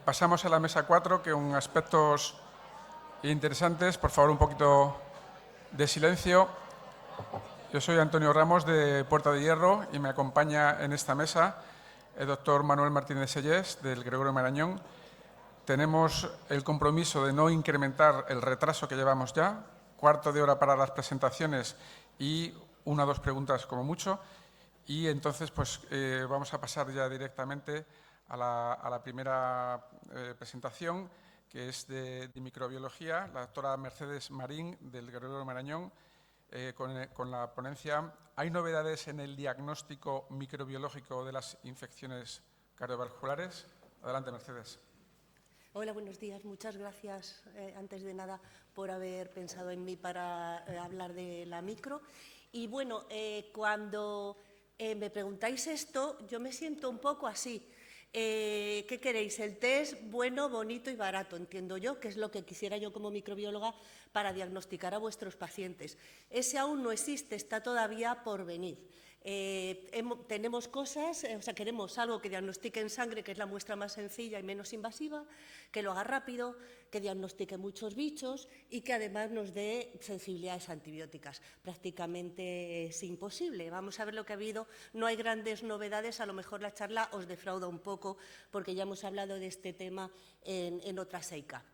Pasamos a la mesa 4, que son aspectos interesantes. Por favor, un poquito de silencio. Yo soy Antonio Ramos, de Puerta de Hierro, y me acompaña en esta mesa el doctor Manuel Martínez Sellés, del Gregorio Marañón. Tenemos el compromiso de no incrementar el retraso que llevamos ya, cuarto de hora para las presentaciones y una o dos preguntas como mucho. Y entonces, pues vamos a pasar ya directamente a la primera presentación, que es de microbiología, la doctora Mercedes Marín, del Gregorio Marañón, con la ponencia ¿Hay novedades en el diagnóstico microbiológico de las infecciones cardiovasculares? Adelante, Mercedes. Hola, buenos días. Muchas gracias, antes de nada, por haber pensado en mí para hablar de la micro. Y bueno, cuando me preguntáis esto, yo me siento un poco así. ¿Qué queréis? El test bueno, bonito y barato, entiendo yo, que es lo que quisiera yo como microbióloga para diagnosticar a vuestros pacientes. Ese aún no existe, está todavía por venir. Tenemos cosas, queremos algo que diagnostique en sangre, que es la muestra más sencilla y menos invasiva, que lo haga rápido, que diagnostique muchos bichos y que además nos dé sensibilidades antibióticas. Prácticamente es imposible. Vamos a ver lo que ha habido. No hay grandes novedades, a lo mejor la charla os defrauda un poco porque ya hemos hablado de este tema en otras EICAP.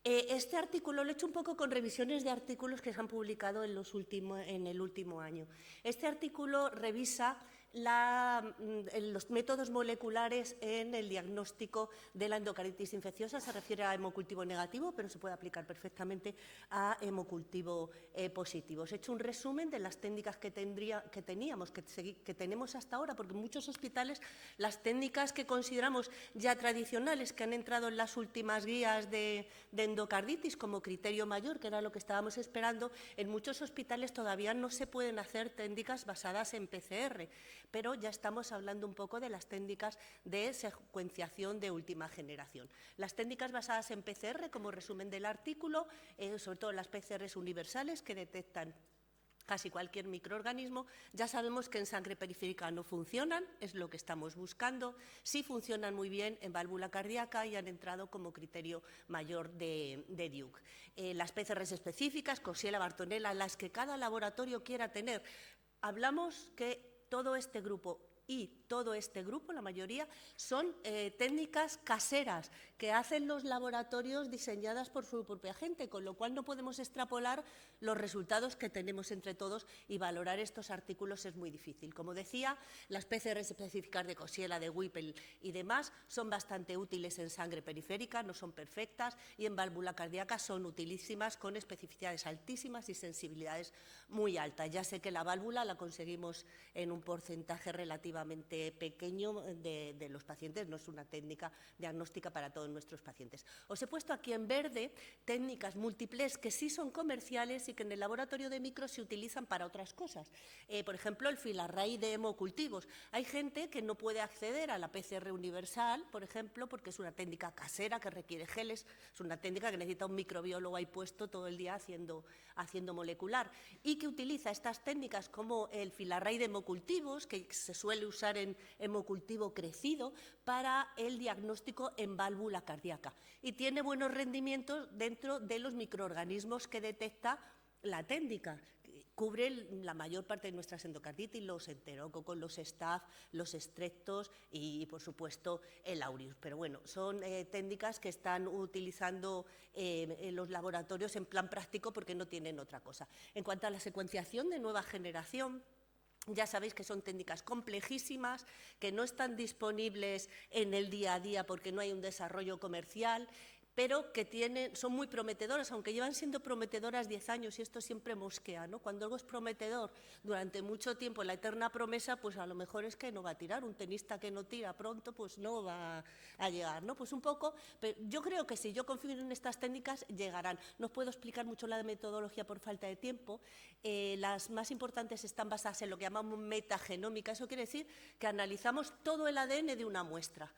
Este artículo lo he hecho un poco con revisiones de artículos que se han publicado en el último año. Este artículo revisa los métodos moleculares en el diagnóstico de la endocarditis infecciosa. Se refiere a hemocultivo negativo, pero se puede aplicar perfectamente a hemocultivo positivo. Os he hecho un resumen de las técnicas que tenemos hasta ahora, porque en muchos hospitales las técnicas que consideramos ya tradicionales, que han entrado en las últimas guías de endocarditis como criterio mayor, que era lo que estábamos esperando, en muchos hospitales todavía no se pueden hacer técnicas basadas en PCR, pero ya estamos hablando un poco de las técnicas de secuenciación de última generación. Las técnicas basadas en PCR, como resumen del artículo, sobre todo las PCRs universales que detectan casi cualquier microorganismo, ya sabemos que en sangre periférica no funcionan, es lo que estamos buscando. Sí funcionan muy bien en válvula cardíaca y han entrado como criterio mayor de Duke. Las PCRs específicas, Coxiella, Bartonella, las que cada laboratorio quiera tener. Hablamos que todo este grupo la mayoría, son técnicas caseras que hacen los laboratorios diseñadas por su propia gente, con lo cual no podemos extrapolar los resultados que tenemos entre todos y valorar estos artículos es muy difícil. Como decía, las PCR específicas de Coxiella, de Whipple y demás son bastante útiles en sangre periférica, no son perfectas, y en válvula cardíaca son utilísimas con especificidades altísimas y sensibilidades muy altas. Ya sé que la válvula la conseguimos en un porcentaje relativamente pequeño de los pacientes, no es una técnica diagnóstica para todos nuestros pacientes. Os he puesto aquí en verde técnicas múltiples que sí son comerciales y que en el laboratorio de micro se utilizan para otras cosas. Por ejemplo, el filarray de hemocultivos. Hay gente que no puede acceder a la PCR universal, por ejemplo, porque es una técnica casera que requiere geles, es una técnica que necesita un microbiólogo ahí puesto todo el día haciendo molecular, y que utiliza estas técnicas como el filarray de hemocultivos, que se suele usar en hemocultivo crecido para el diagnóstico en válvula cardíaca, y tiene buenos rendimientos dentro de los microorganismos que detecta la técnica. Cubre la mayor parte de nuestras endocarditis, los enterococos, los staph, los estreptos y, por supuesto, el aureus. Pero bueno, son técnicas que están utilizando en los laboratorios en plan práctico porque no tienen otra cosa. En cuanto a la secuenciación de nueva generación, ya sabéis que son técnicas complejísimas, que no están disponibles en el día a día porque no hay un desarrollo comercial, pero que son muy prometedoras, aunque llevan siendo prometedoras 10 años, y esto siempre mosquea, ¿no? Cuando algo es prometedor durante mucho tiempo, la eterna promesa, pues a lo mejor es que no va a tirar. Un tenista que no tira pronto, pues no va a llegar, ¿no? Pues un poco, pero yo creo que si yo confío en estas técnicas, llegarán. No os puedo explicar mucho la metodología por falta de tiempo. Las más importantes están basadas en lo que llamamos metagenómica. Eso quiere decir que analizamos todo el ADN de una muestra.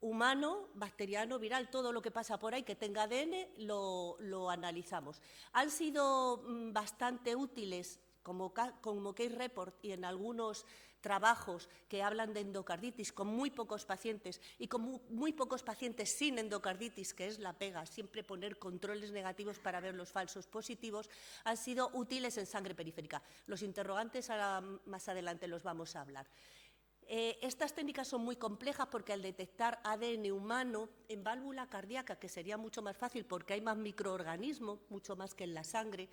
Humano, bacteriano, viral, todo lo que pasa por ahí que tenga ADN lo analizamos. Han sido bastante útiles como Case Report y en algunos trabajos que hablan de endocarditis con muy pocos pacientes y con muy pocos pacientes sin endocarditis, que es la pega, siempre poner controles negativos para ver los falsos positivos, han sido útiles en sangre periférica. Los interrogantes ahora más adelante los vamos a hablar. Estas técnicas son muy complejas porque al detectar ADN humano en válvula cardíaca, que sería mucho más fácil porque hay más microorganismos, mucho más que en la sangre,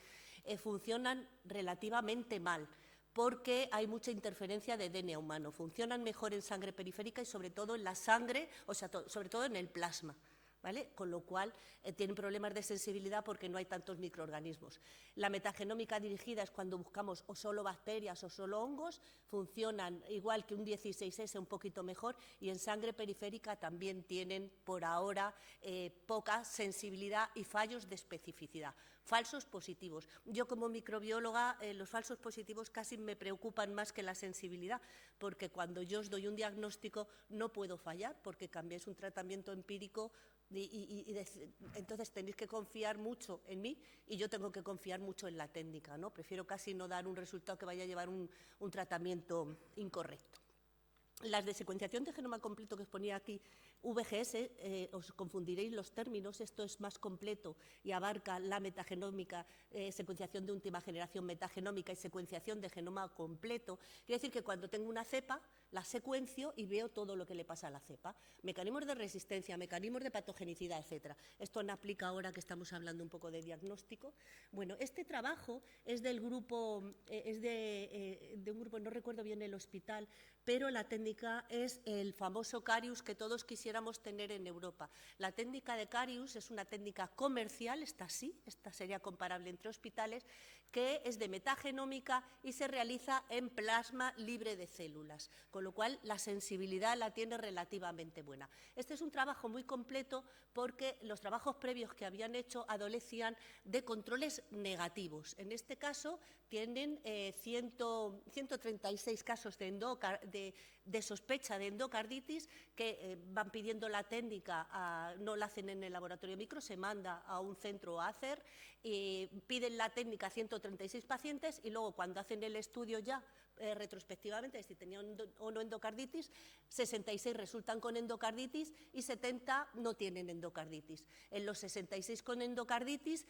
funcionan relativamente mal porque hay mucha interferencia de DNA humano. Funcionan mejor en sangre periférica y sobre todo en la sangre, o sea, sobre todo en el plasma. ¿Vale? Con lo cual tienen problemas de sensibilidad porque no hay tantos microorganismos. La metagenómica dirigida es cuando buscamos o solo bacterias o solo hongos, funcionan igual que un 16S, un poquito mejor, y en sangre periférica también tienen por ahora poca sensibilidad y fallos de especificidad. Falsos positivos. Yo como microbióloga, los falsos positivos casi me preocupan más que la sensibilidad, porque cuando yo os doy un diagnóstico no puedo fallar, porque cambiáis un tratamiento empírico entonces tenéis que confiar mucho en mí y yo tengo que confiar mucho en la técnica, ¿no? Prefiero casi no dar un resultado que vaya a llevar un tratamiento incorrecto. Las de secuenciación de genoma completo que os ponía aquí, VGS, os confundiréis los términos, esto es más completo y abarca la metagenómica, secuenciación de última generación metagenómica y secuenciación de genoma completo. Quiere decir que cuando tengo una cepa, la secuencio y veo todo lo que le pasa a la cepa. Mecanismos de resistencia, mecanismos de patogenicidad, etc. Esto no aplica ahora que estamos hablando un poco de diagnóstico. Bueno, este trabajo es del grupo, de un grupo, no recuerdo bien el hospital, pero la técnica es el famoso Carius que todos quisiéramos tener en Europa. La técnica de Carius es una técnica comercial, esta sería comparable entre hospitales, que es de metagenómica y se realiza en plasma libre de células, con lo cual la sensibilidad la tiene relativamente buena. Este es un trabajo muy completo porque los trabajos previos que habían hecho adolecían de controles negativos. En este caso tienen 136 casos de sospecha de endocarditis que van pidiendo la técnica, no la hacen en el laboratorio micro, se manda a un centro a hacer, piden la técnica a 136 pacientes y luego cuando hacen el estudio ya retrospectivamente de si tenían o no endocarditis, 66 resultan con endocarditis y 70 no tienen endocarditis. En los 66 con endocarditis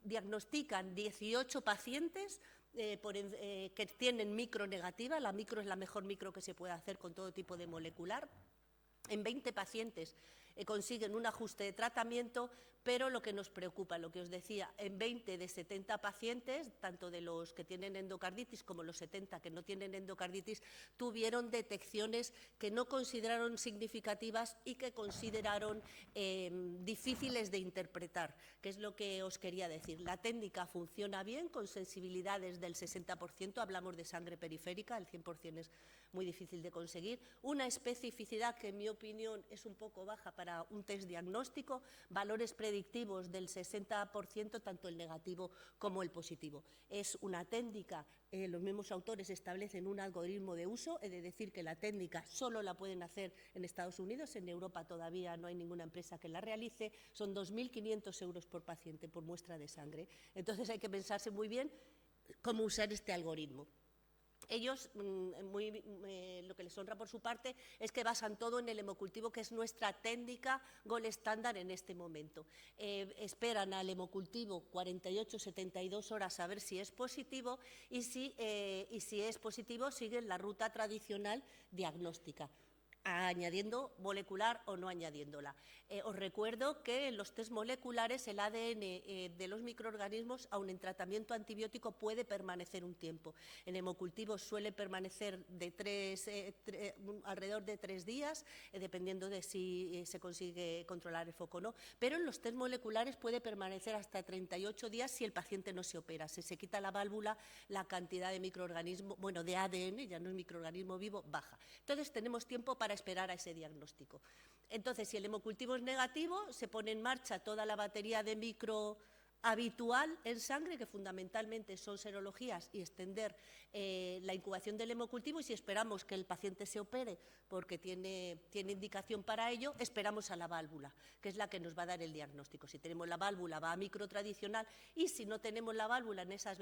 diagnostican 18 pacientes que tienen micro negativa, la micro es la mejor micro que se puede hacer con todo tipo de molecular. En 20 pacientes consiguen un ajuste de tratamiento, pero lo que nos preocupa, lo que os decía, en 20 de 70 pacientes, tanto de los que tienen endocarditis como los 70 que no tienen endocarditis, tuvieron detecciones que no consideraron significativas y que consideraron difíciles de interpretar, que es lo que os quería decir. La técnica funciona bien, con sensibilidades del 60%, hablamos de sangre periférica, el 100% es muy difícil de conseguir, una especificidad que en mi opinión es un poco baja para un test diagnóstico, valores predictivos del 60%, tanto el negativo como el positivo. Es una técnica, los mismos autores establecen un algoritmo de uso, he de decir que la técnica solo la pueden hacer en Estados Unidos, en Europa todavía no hay ninguna empresa que la realice, son 2.500 euros por paciente por muestra de sangre. Entonces hay que pensarse muy bien cómo usar este algoritmo. Ellos, lo que les honra por su parte, es que basan todo en el hemocultivo, que es nuestra técnica gold estándar en este momento. Esperan al hemocultivo 48-72 horas a ver si es positivo y si es positivo siguen la ruta tradicional diagnóstica, añadiendo molecular o no añadiéndola. Os recuerdo que en los test moleculares el ADN de los microorganismos, aun en tratamiento antibiótico, puede permanecer un tiempo. En hemocultivos suele permanecer alrededor de 3 días, dependiendo de si se consigue controlar el foco o no, pero en los test moleculares puede permanecer hasta 38 días si el paciente no se opera. Si se quita la válvula, la cantidad de microorganismo, bueno, de ADN, ya no es microorganismo vivo, baja. Entonces tenemos tiempo para esperar a ese diagnóstico. Entonces, si el hemocultivo es negativo, se pone en marcha toda la batería de habitual en sangre, que fundamentalmente son serologías y extender la incubación del hemocultivo, y si esperamos que el paciente se opere porque tiene indicación para ello, esperamos a la válvula, que es la que nos va a dar el diagnóstico. Si tenemos la válvula, va a micro tradicional, y si no tenemos la válvula en esas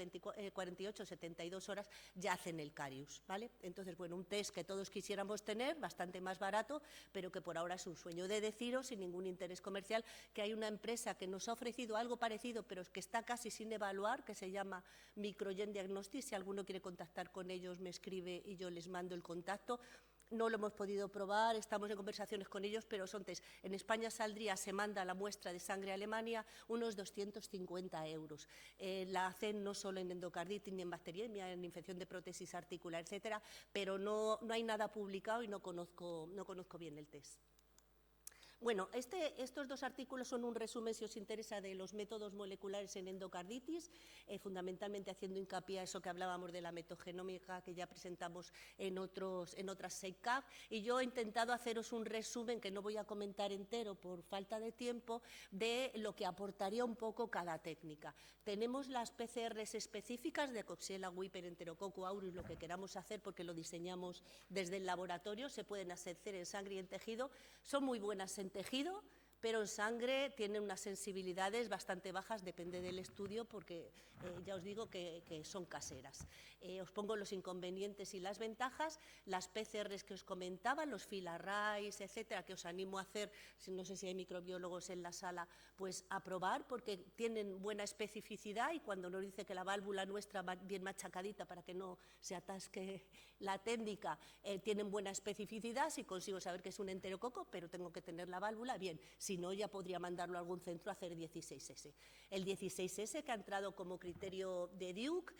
48 o 72 horas, ya hacen el Carius, ¿vale? Entonces, bueno, un test que todos quisiéramos tener, bastante más barato, pero que por ahora es un sueño. De deciros, sin ningún interés comercial, que hay una empresa que nos ha ofrecido algo parecido, pero que está casi sin evaluar, que se llama Microgen Diagnostics. Si alguno quiere contactar con ellos, me escribe y yo les mando el contacto. No lo hemos podido probar, estamos en conversaciones con ellos, pero son test. En España saldría, se manda la muestra de sangre a Alemania, unos 250 euros. La hacen no solo en endocarditis ni en bacteriemia, en infección de prótesis articular, etcétera, pero no hay nada publicado y no conozco bien el test. Bueno, estos dos artículos son un resumen, si os interesa, de los métodos moleculares en endocarditis, fundamentalmente haciendo hincapié a eso que hablábamos de la metagenómica que ya presentamos en otras SEICAP, y yo he intentado haceros un resumen, que no voy a comentar entero por falta de tiempo, de lo que aportaría un poco cada técnica. Tenemos las PCRs específicas de Coxiella, Wiper, Enterococo aureus, lo que queramos hacer, porque lo diseñamos desde el laboratorio, se pueden hacer en sangre y en tejido, son muy buenas en tejido, pero en sangre tienen unas sensibilidades bastante bajas, depende del estudio, porque ya os digo que son caseras. Os pongo los inconvenientes y las ventajas. Las PCRs que os comentaba, los FIL-Arrays, etcétera, que os animo a hacer, no sé si hay microbiólogos en la sala, pues a probar, porque tienen buena especificidad, y cuando nos dice que la válvula nuestra va bien machacadita para que no se atasque la técnica, tienen buena especificidad. Si consigo saber que es un enterococo, pero tengo que tener la válvula, bien. Si no, ya podría mandarlo a algún centro a hacer 16S. El 16S, que ha entrado como criterio de Duke,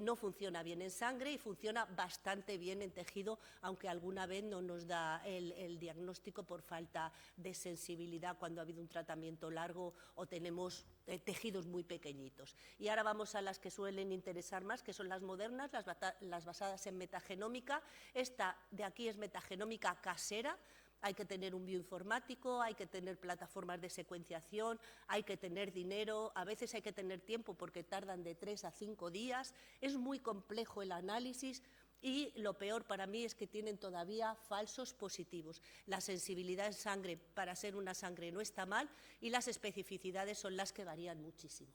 no funciona bien en sangre y funciona bastante bien en tejido, aunque alguna vez no nos da el diagnóstico por falta de sensibilidad cuando ha habido un tratamiento largo o tenemos tejidos muy pequeñitos. Y ahora vamos a las que suelen interesar más, que son las modernas, las basadas en metagenómica. Esta de aquí es metagenómica casera. Hay que tener un bioinformático, hay que tener plataformas de secuenciación, hay que tener dinero, a veces hay que tener tiempo porque tardan de 3 a 5 días, es muy complejo el análisis, y lo peor para mí es que tienen todavía falsos positivos. La sensibilidad en sangre para ser una sangre no está mal, y las especificidades son las que varían muchísimo.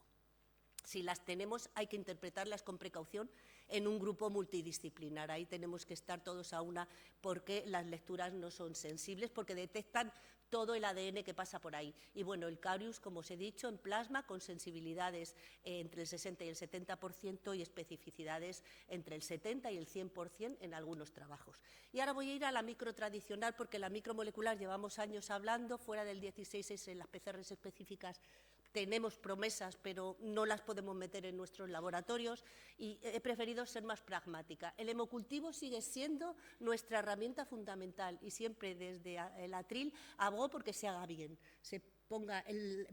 Si las tenemos, hay que interpretarlas con precaución en un grupo multidisciplinar. Ahí tenemos que estar todos a una, porque las lecturas no son sensibles, porque detectan todo el ADN que pasa por ahí. Y bueno, el Carius, como os he dicho, en plasma, con sensibilidades entre el 60 y el 70% y especificidades entre el 70 y el 100% en algunos trabajos. Y ahora voy a ir a la micro tradicional, porque la micromolecular llevamos años hablando, fuera del 16S, en las PCRs específicas tenemos promesas, pero no las podemos meter en nuestros laboratorios, y he preferido ser más pragmática. El hemocultivo sigue siendo nuestra herramienta fundamental, y siempre desde el atril abogo porque se haga bien, se ponga el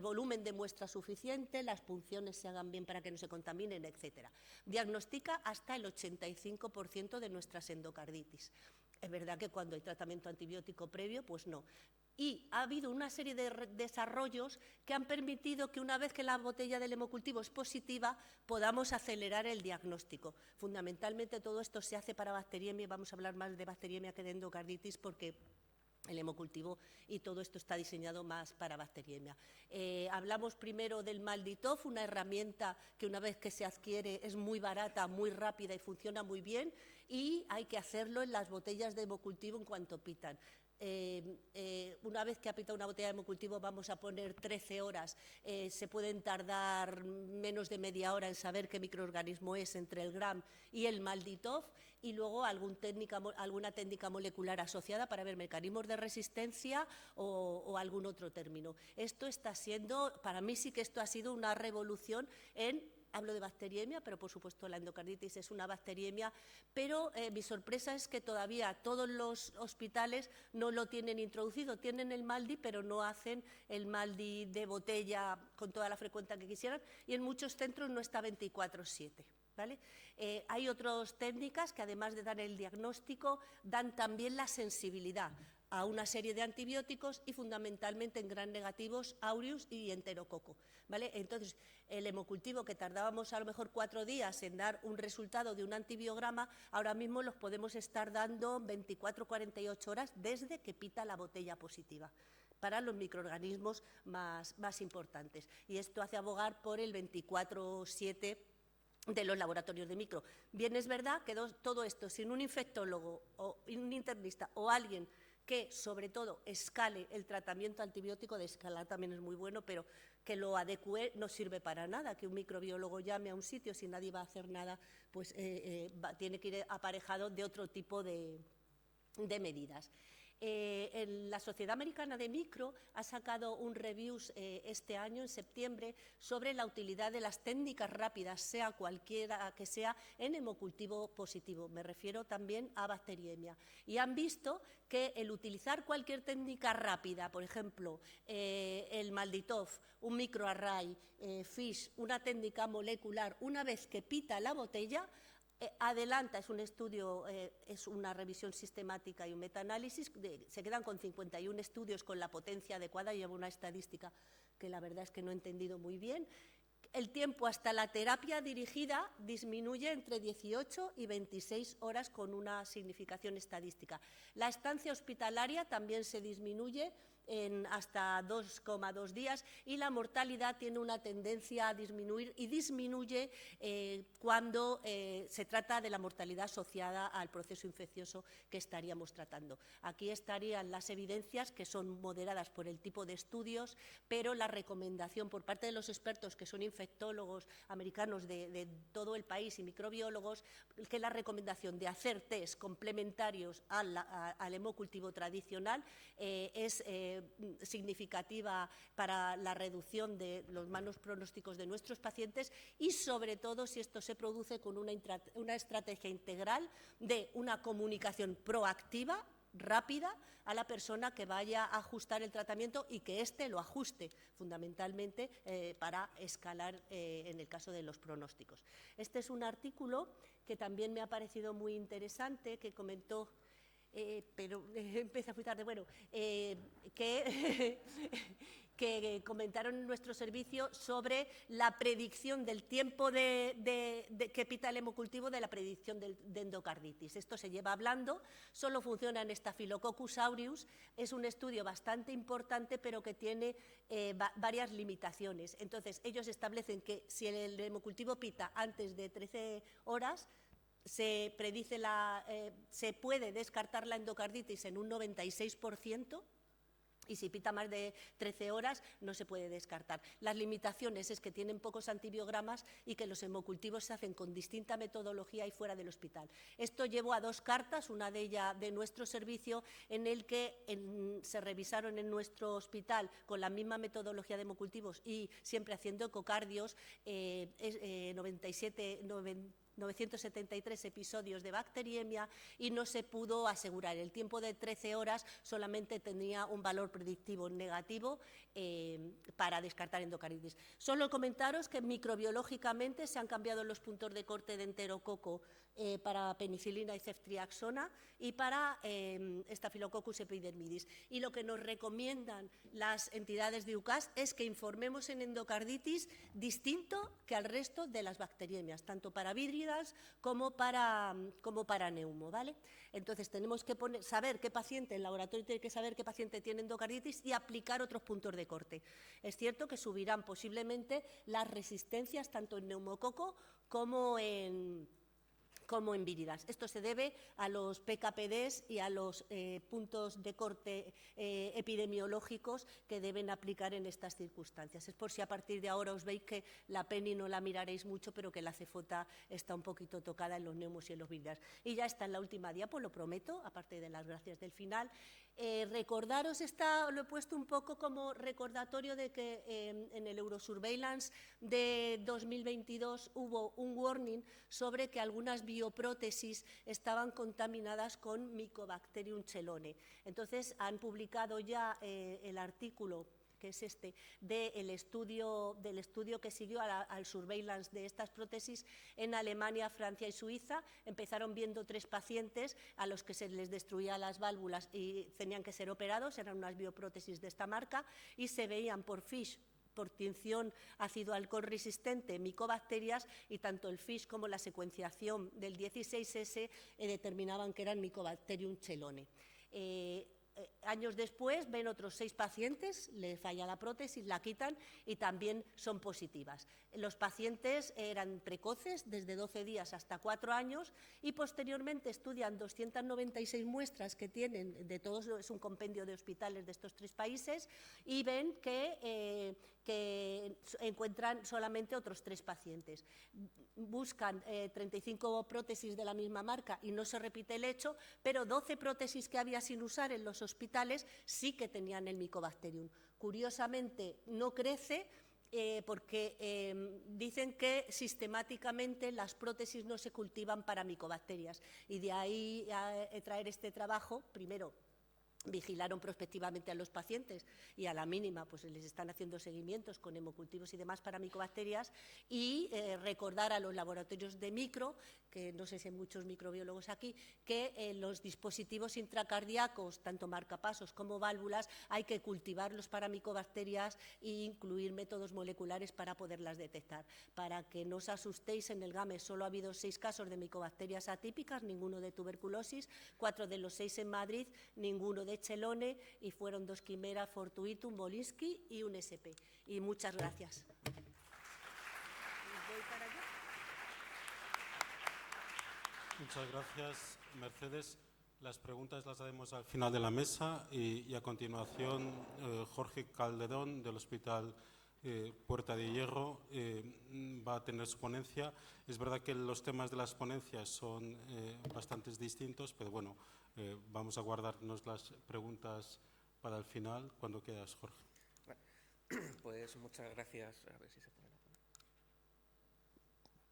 volumen de muestra suficiente, las punciones se hagan bien para que no se contaminen, etcétera. Diagnostica hasta el 85% de nuestras endocarditis. Es verdad que cuando hay tratamiento antibiótico previo, pues no. Y ha habido una serie de desarrollos que han permitido que, una vez que la botella del hemocultivo es positiva, podamos acelerar el diagnóstico. Fundamentalmente todo esto se hace para bacteriemia, y vamos a hablar más de bacteriemia que de endocarditis, porque el hemocultivo y todo esto está diseñado más para bacteriemia. Hablamos primero del Malditov, una herramienta que una vez que se adquiere es muy barata, muy rápida y funciona muy bien, y hay que hacerlo en las botellas de hemocultivo en cuanto pitan. Una vez que ha pitado una botella de hemocultivo vamos a poner 13 horas, se pueden tardar menos de media hora en saber qué microorganismo es entre el Gram y el Malditov, y luego alguna técnica molecular asociada para ver mecanismos de resistencia o algún otro término. Esto está siendo, para mí sí que esto ha sido una revolución hablo de bacteriemia, pero por supuesto la endocarditis es una bacteriemia, pero mi sorpresa es que todavía todos los hospitales no lo tienen introducido. Tienen el MALDI, pero no hacen el MALDI de botella con toda la frecuencia que quisieran, y en muchos centros no está 24/7. ¿Vale? Hay otras técnicas que, además de dar el diagnóstico, dan también la sensibilidad. a una serie de antibióticos y fundamentalmente en gram negativos aureus y enterococo, ¿vale? Entonces, el hemocultivo que tardábamos a lo mejor 4 días en dar un resultado de un antibiograma, ahora mismo los podemos estar dando 24-48 horas desde que pita la botella positiva para los microorganismos más importantes. Y esto hace abogar por el 24/7 de los laboratorios de micro. Bien, es verdad que todo esto sin un infectólogo o un internista o alguien que, sobre todo, escale el tratamiento antibiótico, de escalar también es muy bueno, pero que lo adecue no sirve para nada. Que un microbiólogo llame a un sitio, si nadie va a hacer nada, pues tiene que ir aparejado de otro tipo de medidas. La Sociedad Americana de Micro ha sacado un review este año, en septiembre, sobre la utilidad de las técnicas rápidas, sea cualquiera que sea, en hemocultivo positivo. Me refiero también a bacteriemia. Y han visto que el utilizar cualquier técnica rápida, por ejemplo, el Malditov, un microarray, FISH, una técnica molecular, una vez que pita la botella, adelanta, es un estudio, es una revisión sistemática y un metaanálisis, se quedan con 51 estudios con la potencia adecuada, y lleva una estadística que la verdad es que no he entendido muy bien. El tiempo hasta la terapia dirigida disminuye entre 18 y 26 horas con una significación estadística. La estancia hospitalaria también se disminuye en hasta 2,2 días y la mortalidad tiene una tendencia a disminuir y disminuye cuando se trata de la mortalidad asociada al proceso infeccioso que estaríamos tratando. Aquí estarían las evidencias, que son moderadas por el tipo de estudios, pero la recomendación por parte de los expertos, que son infectólogos americanos de todo el país y microbiólogos, que la recomendación de hacer test complementarios al hemocultivo tradicional es significativa para la reducción de los malos pronósticos de nuestros pacientes y, sobre todo, si esto se produce con una estrategia integral de una comunicación proactiva, rápida, a la persona que vaya a ajustar el tratamiento y que éste lo ajuste, fundamentalmente para escalar en el caso de los pronósticos. Este es un artículo que también me ha parecido muy interesante, que comentó pero empieza muy tarde, bueno, que comentaron en nuestro servicio sobre la predicción del tiempo que pita el hemocultivo, de la predicción de endocarditis. Esto se lleva hablando, solo funciona en Staphylococcus aureus, es un estudio bastante importante, pero que tiene varias limitaciones. Entonces, ellos establecen que si el hemocultivo pita antes de 13 horas, se puede descartar la endocarditis en un 96%, y si pita más de 13 horas no se puede descartar. Las limitaciones es que tienen pocos antibiogramas y que los hemocultivos se hacen con distinta metodología y fuera del hospital. Esto llevó a 2 cartas, una de ellas de nuestro servicio, en el que se revisaron en nuestro hospital con la misma metodología de hemocultivos y siempre haciendo ecocardios, 973 episodios de bacteriemia, y no se pudo asegurar. El tiempo de 13 horas solamente tenía un valor predictivo negativo para descartar endocarditis. Solo comentaros que microbiológicamente se han cambiado los puntos de corte de enterococo para penicilina y ceftriaxona y para Staphylococcus epidermidis. Y lo que nos recomiendan las entidades de UCAS es que informemos en endocarditis distinto que al resto de las bacteriemias, tanto para vidrio como para neumo, ¿vale? Entonces tenemos que saber qué paciente, el laboratorio tiene que saber qué paciente tiene endocarditis y aplicar otros puntos de corte. Es cierto que subirán posiblemente las resistencias tanto en neumococo como en víridas. Esto se debe a los PKPDs y a los puntos de corte epidemiológicos que deben aplicar en estas circunstancias. Es por si a partir de ahora os veis que la PENI no la miraréis mucho, pero que la CFOTA está un poquito tocada en los neumos y en los víridas. Y ya está en la última diapo, lo prometo, aparte de las gracias del final. Recordaros, lo he puesto un poco como recordatorio de que en el Eurosurveillance de 2022 hubo un warning sobre que algunas bioprótesis estaban contaminadas con Mycobacterium chelone. Entonces han publicado ya el artículo que es este, del estudio que siguió al surveillance de estas prótesis en Alemania, Francia y Suiza. Empezaron viendo 3 pacientes a los que se les destruían las válvulas y tenían que ser operados, eran unas bioprótesis de esta marca, y se veían por FISH, por tinción ácido alcohol resistente, micobacterias, y tanto el FISH como la secuenciación del 16S determinaban que eran Mycobacterium chelone. Años después ven otros 6 pacientes, le falla la prótesis, la quitan y también son positivas. Los pacientes eran precoces, desde 12 días hasta 4 años, y posteriormente estudian 296 muestras que tienen de todos, es un compendio de hospitales de estos 3 países, y ven que encuentran solamente otros 3 pacientes. Buscan 35 prótesis de la misma marca y no se repite el hecho, pero 12 prótesis que había sin usar en los hospitales sí que tenían el Mycobacterium. Curiosamente no crece porque dicen que sistemáticamente las prótesis no se cultivan para micobacterias, y de ahí traer este trabajo. Primero, vigilaron prospectivamente a los pacientes y a la mínima pues les están haciendo seguimientos con hemocultivos y demás para micobacterias, y recordar a los laboratorios de micro, que no sé si hay muchos microbiólogos aquí, que los dispositivos intracardíacos, tanto marcapasos como válvulas, hay que cultivarlos para micobacterias e incluir métodos moleculares para poderlas detectar. Para que no os asustéis, en el GAME solo ha habido 6 casos de micobacterias atípicas, ninguno de tuberculosis, 4 de los 6 en Madrid, ninguno de chelone, y fueron 2 quimera, fortuitum, Bolinsky y un SP. Y muchas gracias. Muchas gracias, Mercedes. Las preguntas las haremos al final de la mesa y a continuación Jorge Calderón del Hospital Puerta de Hierro va a tener su ponencia. Es verdad que los temas de las ponencias son bastante distintos, pero bueno, vamos a guardarnos las preguntas para el final. Cuando quieras, Jorge. Pues muchas gracias. A ver si se pone la ponencia.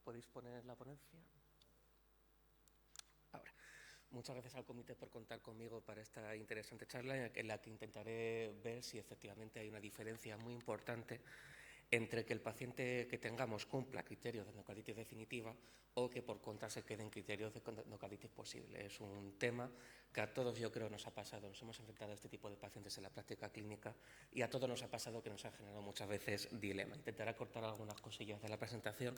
¿Podéis poner la ponencia? Ahora. Muchas gracias al comité por contar conmigo para esta interesante charla, en la que intentaré ver si efectivamente hay una diferencia muy importante entre que el paciente que tengamos cumpla criterios de endocarditis definitiva o que por contra se queden criterios de endocarditis posible. Es un tema que a todos yo creo nos ha pasado, nos hemos enfrentado a este tipo de pacientes en la práctica clínica y a todos nos ha pasado que nos ha generado muchas veces dilema. Intentaré acortar algunas cosillas de la presentación.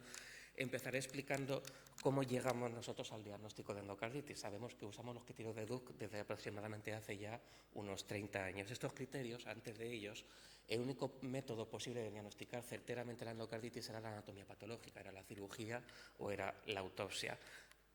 Empezaré explicando cómo llegamos nosotros al diagnóstico de endocarditis. Sabemos que usamos los criterios de Duke desde aproximadamente hace ya unos 30 años. Estos criterios, antes de ellos, el único método posible de diagnosticar certeramente la endocarditis era la anatomía patológica, era la cirugía o era la autopsia.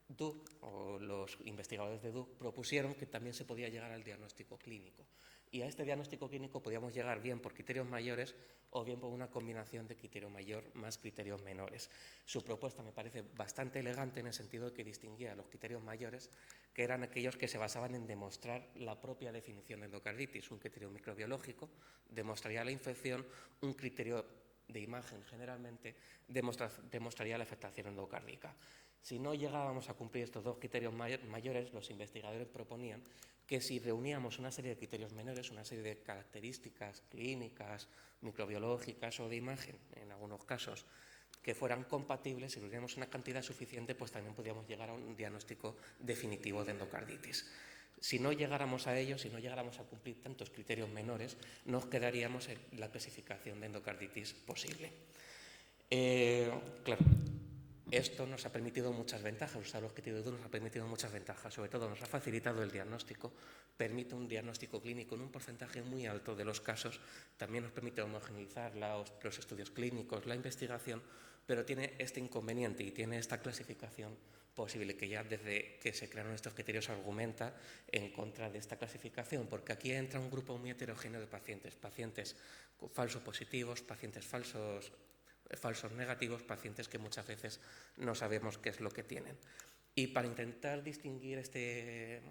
Duke, o los investigadores de Duke, propusieron que también se podía llegar al diagnóstico clínico. Y a este diagnóstico clínico podíamos llegar bien por criterios mayores o bien por una combinación de criterio mayor más criterios menores. Su propuesta me parece bastante elegante en el sentido de que distinguía los criterios mayores, que eran aquellos que se basaban en demostrar la propia definición de endocarditis. Un criterio microbiológico demostraría la infección, un criterio de imagen generalmente demostraría la afectación endocárdica. Si no llegábamos a cumplir estos 2 criterios mayores, los investigadores proponían que si reuníamos una serie de criterios menores, una serie de características clínicas, microbiológicas o de imagen, en algunos casos, que fueran compatibles, si reuniéramos una cantidad suficiente, pues también podíamos llegar a un diagnóstico definitivo de endocarditis. Si no llegáramos a ello, si no llegáramos a cumplir tantos criterios menores, nos quedaríamos en la clasificación de endocarditis posible. Claro. Esto nos ha permitido muchas ventajas, usar los criterios de Duke nos ha permitido muchas ventajas, sobre todo nos ha facilitado el diagnóstico, permite un diagnóstico clínico en un porcentaje muy alto de los casos, también nos permite homogeneizar los estudios clínicos, la investigación, pero tiene este inconveniente y tiene esta clasificación posible que ya desde que se crearon estos criterios argumenta en contra de esta clasificación, porque aquí entra un grupo muy heterogéneo de pacientes, pacientes falsos positivos, pacientes falsos negativos, pacientes que muchas veces no sabemos qué es lo que tienen. Y para intentar distinguir este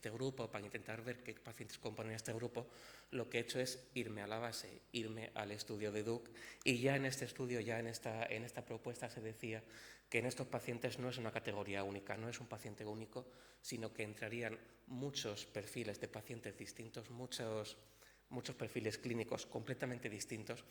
grupo, para intentar ver qué pacientes componen este grupo, lo que he hecho es irme a la base, irme al estudio de Duke, y ya en este estudio, ya en esta propuesta se decía que en estos pacientes no es una categoría única, no es un paciente único, sino que entrarían muchos perfiles de pacientes distintos, muchos muchos perfiles clínicos completamente distintos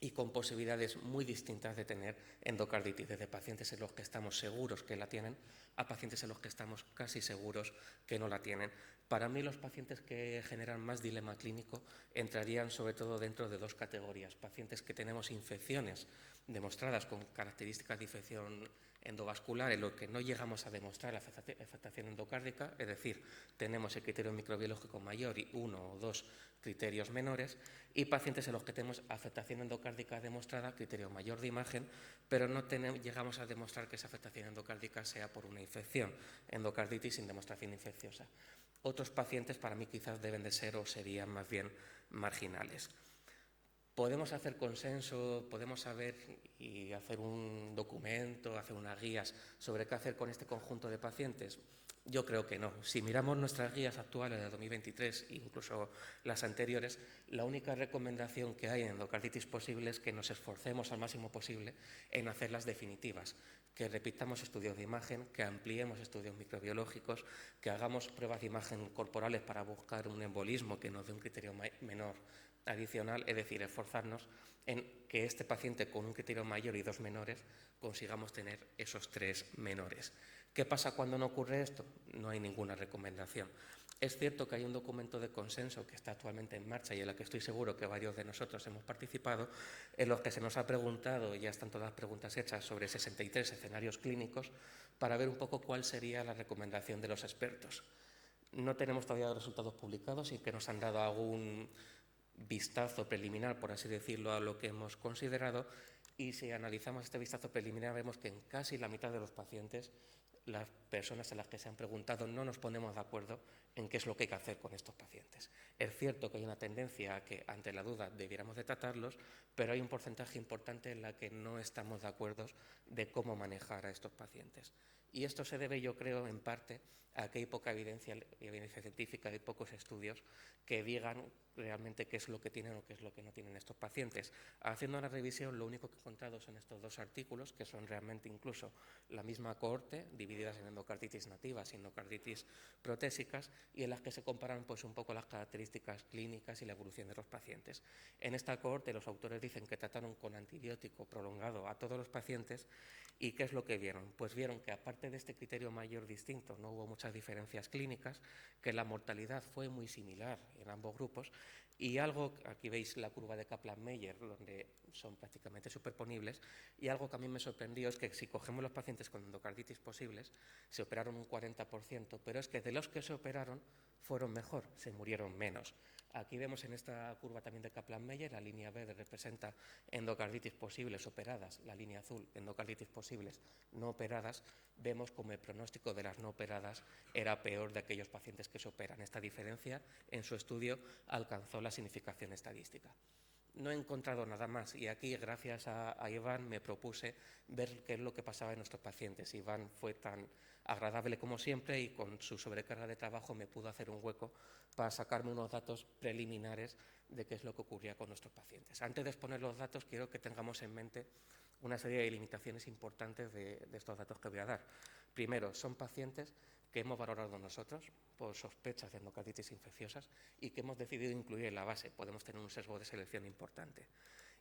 y con posibilidades muy distintas de tener endocarditis, desde pacientes en los que estamos seguros que la tienen a pacientes en los que estamos casi seguros que no la tienen. Para mí, los pacientes que generan más dilema clínico entrarían sobre todo dentro de dos categorías: pacientes que tenemos infecciones demostradas con características de infección endovascular en lo que no llegamos a demostrar la afectación endocárdica, es decir, tenemos el criterio microbiológico mayor y 1 o 2 criterios menores, y pacientes en los que tenemos afectación endocárdica demostrada, criterio mayor de imagen, pero no llegamos a demostrar que esa afectación endocárdica sea por una infección, endocarditis sin demostración infecciosa. Otros pacientes para mí quizás deben de ser o serían más bien marginales. Podemos hacer consenso, podemos saber y hacer un documento, hacer unas guías sobre qué hacer con este conjunto de pacientes. Yo creo que no. Si miramos nuestras guías actuales de 2023 e incluso las anteriores, la única recomendación que hay en endocarditis posible es que nos esforcemos al máximo posible en hacerlas definitivas, que repitamos estudios de imagen, que ampliemos estudios microbiológicos, que hagamos pruebas de imagen corporales para buscar un embolismo que nos dé un criterio menor adicional, es decir, esforzarnos en que este paciente con un criterio mayor y 2 menores consigamos tener esos 3 menores. ¿Qué pasa cuando no ocurre esto? No hay ninguna recomendación. Es cierto que hay un documento de consenso que está actualmente en marcha y en el que estoy seguro que varios de nosotros hemos participado, en los que se nos ha preguntado, y ya están todas las preguntas hechas, sobre 63 escenarios clínicos para ver un poco cuál sería la recomendación de los expertos. No tenemos todavía los resultados publicados y que nos han dado algún vistazo preliminar, por así decirlo, a lo que hemos considerado, y si analizamos este vistazo preliminar vemos que en casi la mitad de los pacientes, las personas a las que se han preguntado, no nos ponemos de acuerdo en qué es lo que hay que hacer con estos pacientes. Es cierto que hay una tendencia a que ante la duda debiéramos de tratarlos, pero hay un porcentaje importante en la que no estamos de acuerdo de cómo manejar a estos pacientes. Y esto se debe, yo creo, en parte a que hay poca evidencia científica, hay pocos estudios que digan realmente qué es lo que tienen o qué es lo que no tienen estos pacientes. Haciendo una revisión, lo único que he encontrado son estos 2 artículos, que son realmente incluso la misma cohorte, divididas en endocarditis nativas y endocarditis protésicas, y en las que se comparan pues, un poco las características clínicas y la evolución de los pacientes. En esta cohorte los autores dicen que trataron con antibiótico prolongado a todos los pacientes. ¿Y qué es lo que vieron? Pues vieron que aparte de este criterio mayor distinto, no hubo muchas diferencias clínicas, que la mortalidad fue muy similar en ambos grupos, y algo, aquí veis la curva de Kaplan-Meier, donde son prácticamente superponibles, y algo que a mí me sorprendió es que si cogemos los pacientes con endocarditis posibles, se operaron un 40%, pero es que de los que se operaron fueron mejor, se murieron menos. Aquí vemos en esta curva también de Kaplan-Meier, la línea verde representa endocarditis posibles operadas, la línea azul endocarditis posibles no operadas. Vemos como el pronóstico de las no operadas era peor de aquellos pacientes que se operan. Esta diferencia en su estudio alcanzó la significación estadística. No he encontrado nada más y aquí, gracias a Iván, me propuse ver qué es lo que pasaba en nuestros pacientes. Iván fue tan agradable como siempre y con su sobrecarga de trabajo me pudo hacer un hueco para sacarme unos datos preliminares de qué es lo que ocurría con nuestros pacientes. Antes de exponer los datos, quiero que tengamos en mente una serie de limitaciones importantes de estos datos que voy a dar. Primero, son pacientes que hemos valorado nosotros por sospechas de endocarditis infecciosas y que hemos decidido incluir en la base. Podemos tener un sesgo de selección importante.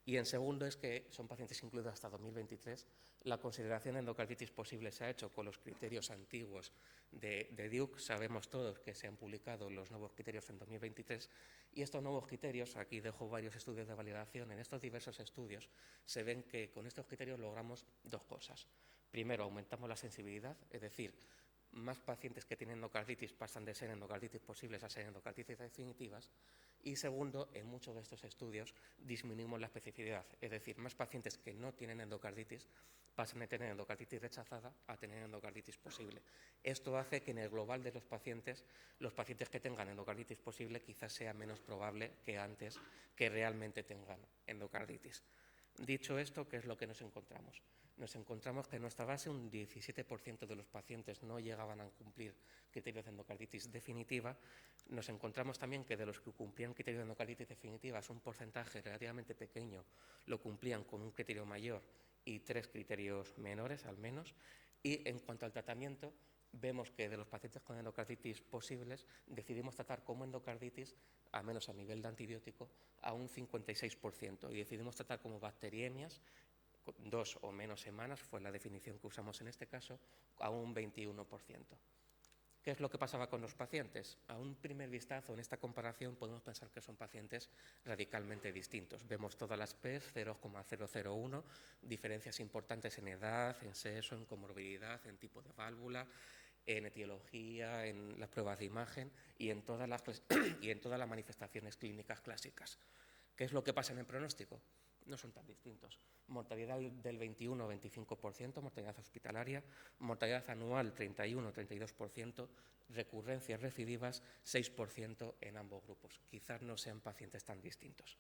Y en segundo es que son pacientes incluidos hasta 2023. La consideración de endocarditis posible se ha hecho con los criterios antiguos de Duke. Sabemos todos que se han publicado los nuevos criterios en 2023 y estos nuevos criterios, aquí dejo varios estudios de validación, en estos diversos estudios se ven que con estos criterios logramos 2 cosas. Primero, aumentamos la sensibilidad, es decir, más pacientes que tienen endocarditis pasan de ser endocarditis posibles a ser endocarditis definitivas. Y segundo, en muchos de estos estudios disminuimos la especificidad, es decir, más pacientes que no tienen endocarditis pasan de tener endocarditis rechazada a tener endocarditis posible. Esto hace que en el global de los pacientes que tengan endocarditis posible quizás sea menos probable que antes que realmente tengan endocarditis. Dicho esto, ¿qué es lo que nos encontramos? Nos encontramos que en nuestra base un 17% de los pacientes no llegaban a cumplir criterios de endocarditis definitiva. Nos encontramos también que de los que cumplían criterios de endocarditis definitiva, un porcentaje relativamente pequeño lo cumplían con un criterio mayor y 3 criterios menores al menos. Y en cuanto al tratamiento, vemos que de los pacientes con endocarditis posibles decidimos tratar como endocarditis, al menos a nivel de antibiótico, a un 56%, y decidimos tratar como bacteriemias 2 o menos semanas, fue la definición que usamos en este caso, a un 21%. ¿Qué es lo que pasaba con los pacientes? A un primer vistazo en esta comparación podemos pensar que son pacientes radicalmente distintos. Vemos todas las PES 0,001, diferencias importantes en edad, en sexo, en comorbilidad, en tipo de válvula, en etiología, en las pruebas de imagen y en todas las manifestaciones clínicas clásicas. ¿Qué es lo que pasa en el pronóstico? No son tan distintos. Mortalidad del 21-25%, mortalidad hospitalaria, mortalidad anual 31-32%, recurrencias recidivas 6% en ambos grupos. Quizás no sean pacientes tan distintos.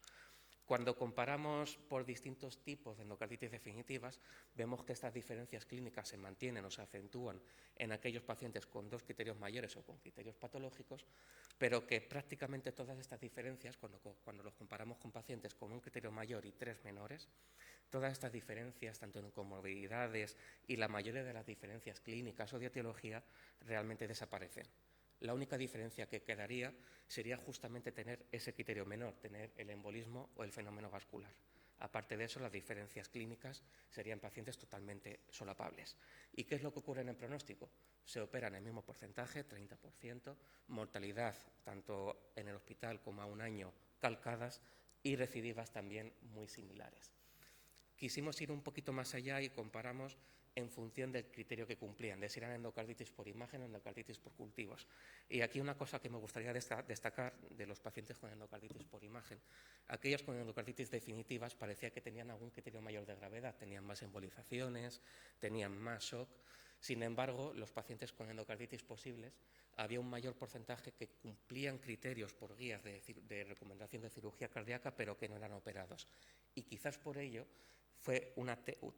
Cuando comparamos por distintos tipos de endocarditis definitivas, vemos que estas diferencias clínicas se mantienen o se acentúan en aquellos pacientes con 2 criterios mayores o con criterios patológicos, pero que prácticamente todas estas diferencias, cuando los comparamos con pacientes con un criterio mayor y 3 menores, todas estas diferencias, tanto en comorbilidades y la mayoría de las diferencias clínicas o de etiología, realmente desaparecen. La única diferencia que quedaría sería justamente tener ese criterio menor, tener el embolismo o el fenómeno vascular. Aparte de eso, las diferencias clínicas serían pacientes totalmente solapables. ¿Y qué es lo que ocurre en el pronóstico? Se operan el mismo porcentaje, 30%, mortalidad tanto en el hospital como a un año calcadas y recidivas también muy similares. Quisimos ir un poquito más allá y comparamos en función del criterio que cumplían, de si eran endocarditis por imagen o endocarditis por cultivos. Y aquí una cosa que me gustaría destacar de los pacientes con endocarditis por imagen. Aquellos con endocarditis definitivas parecía que tenían algún criterio mayor de gravedad, tenían más embolizaciones, tenían más shock. Sin embargo, los pacientes con endocarditis posibles, había un mayor porcentaje que cumplían criterios por guías de recomendación de cirugía cardíaca, pero que no eran operados. Y quizás por ello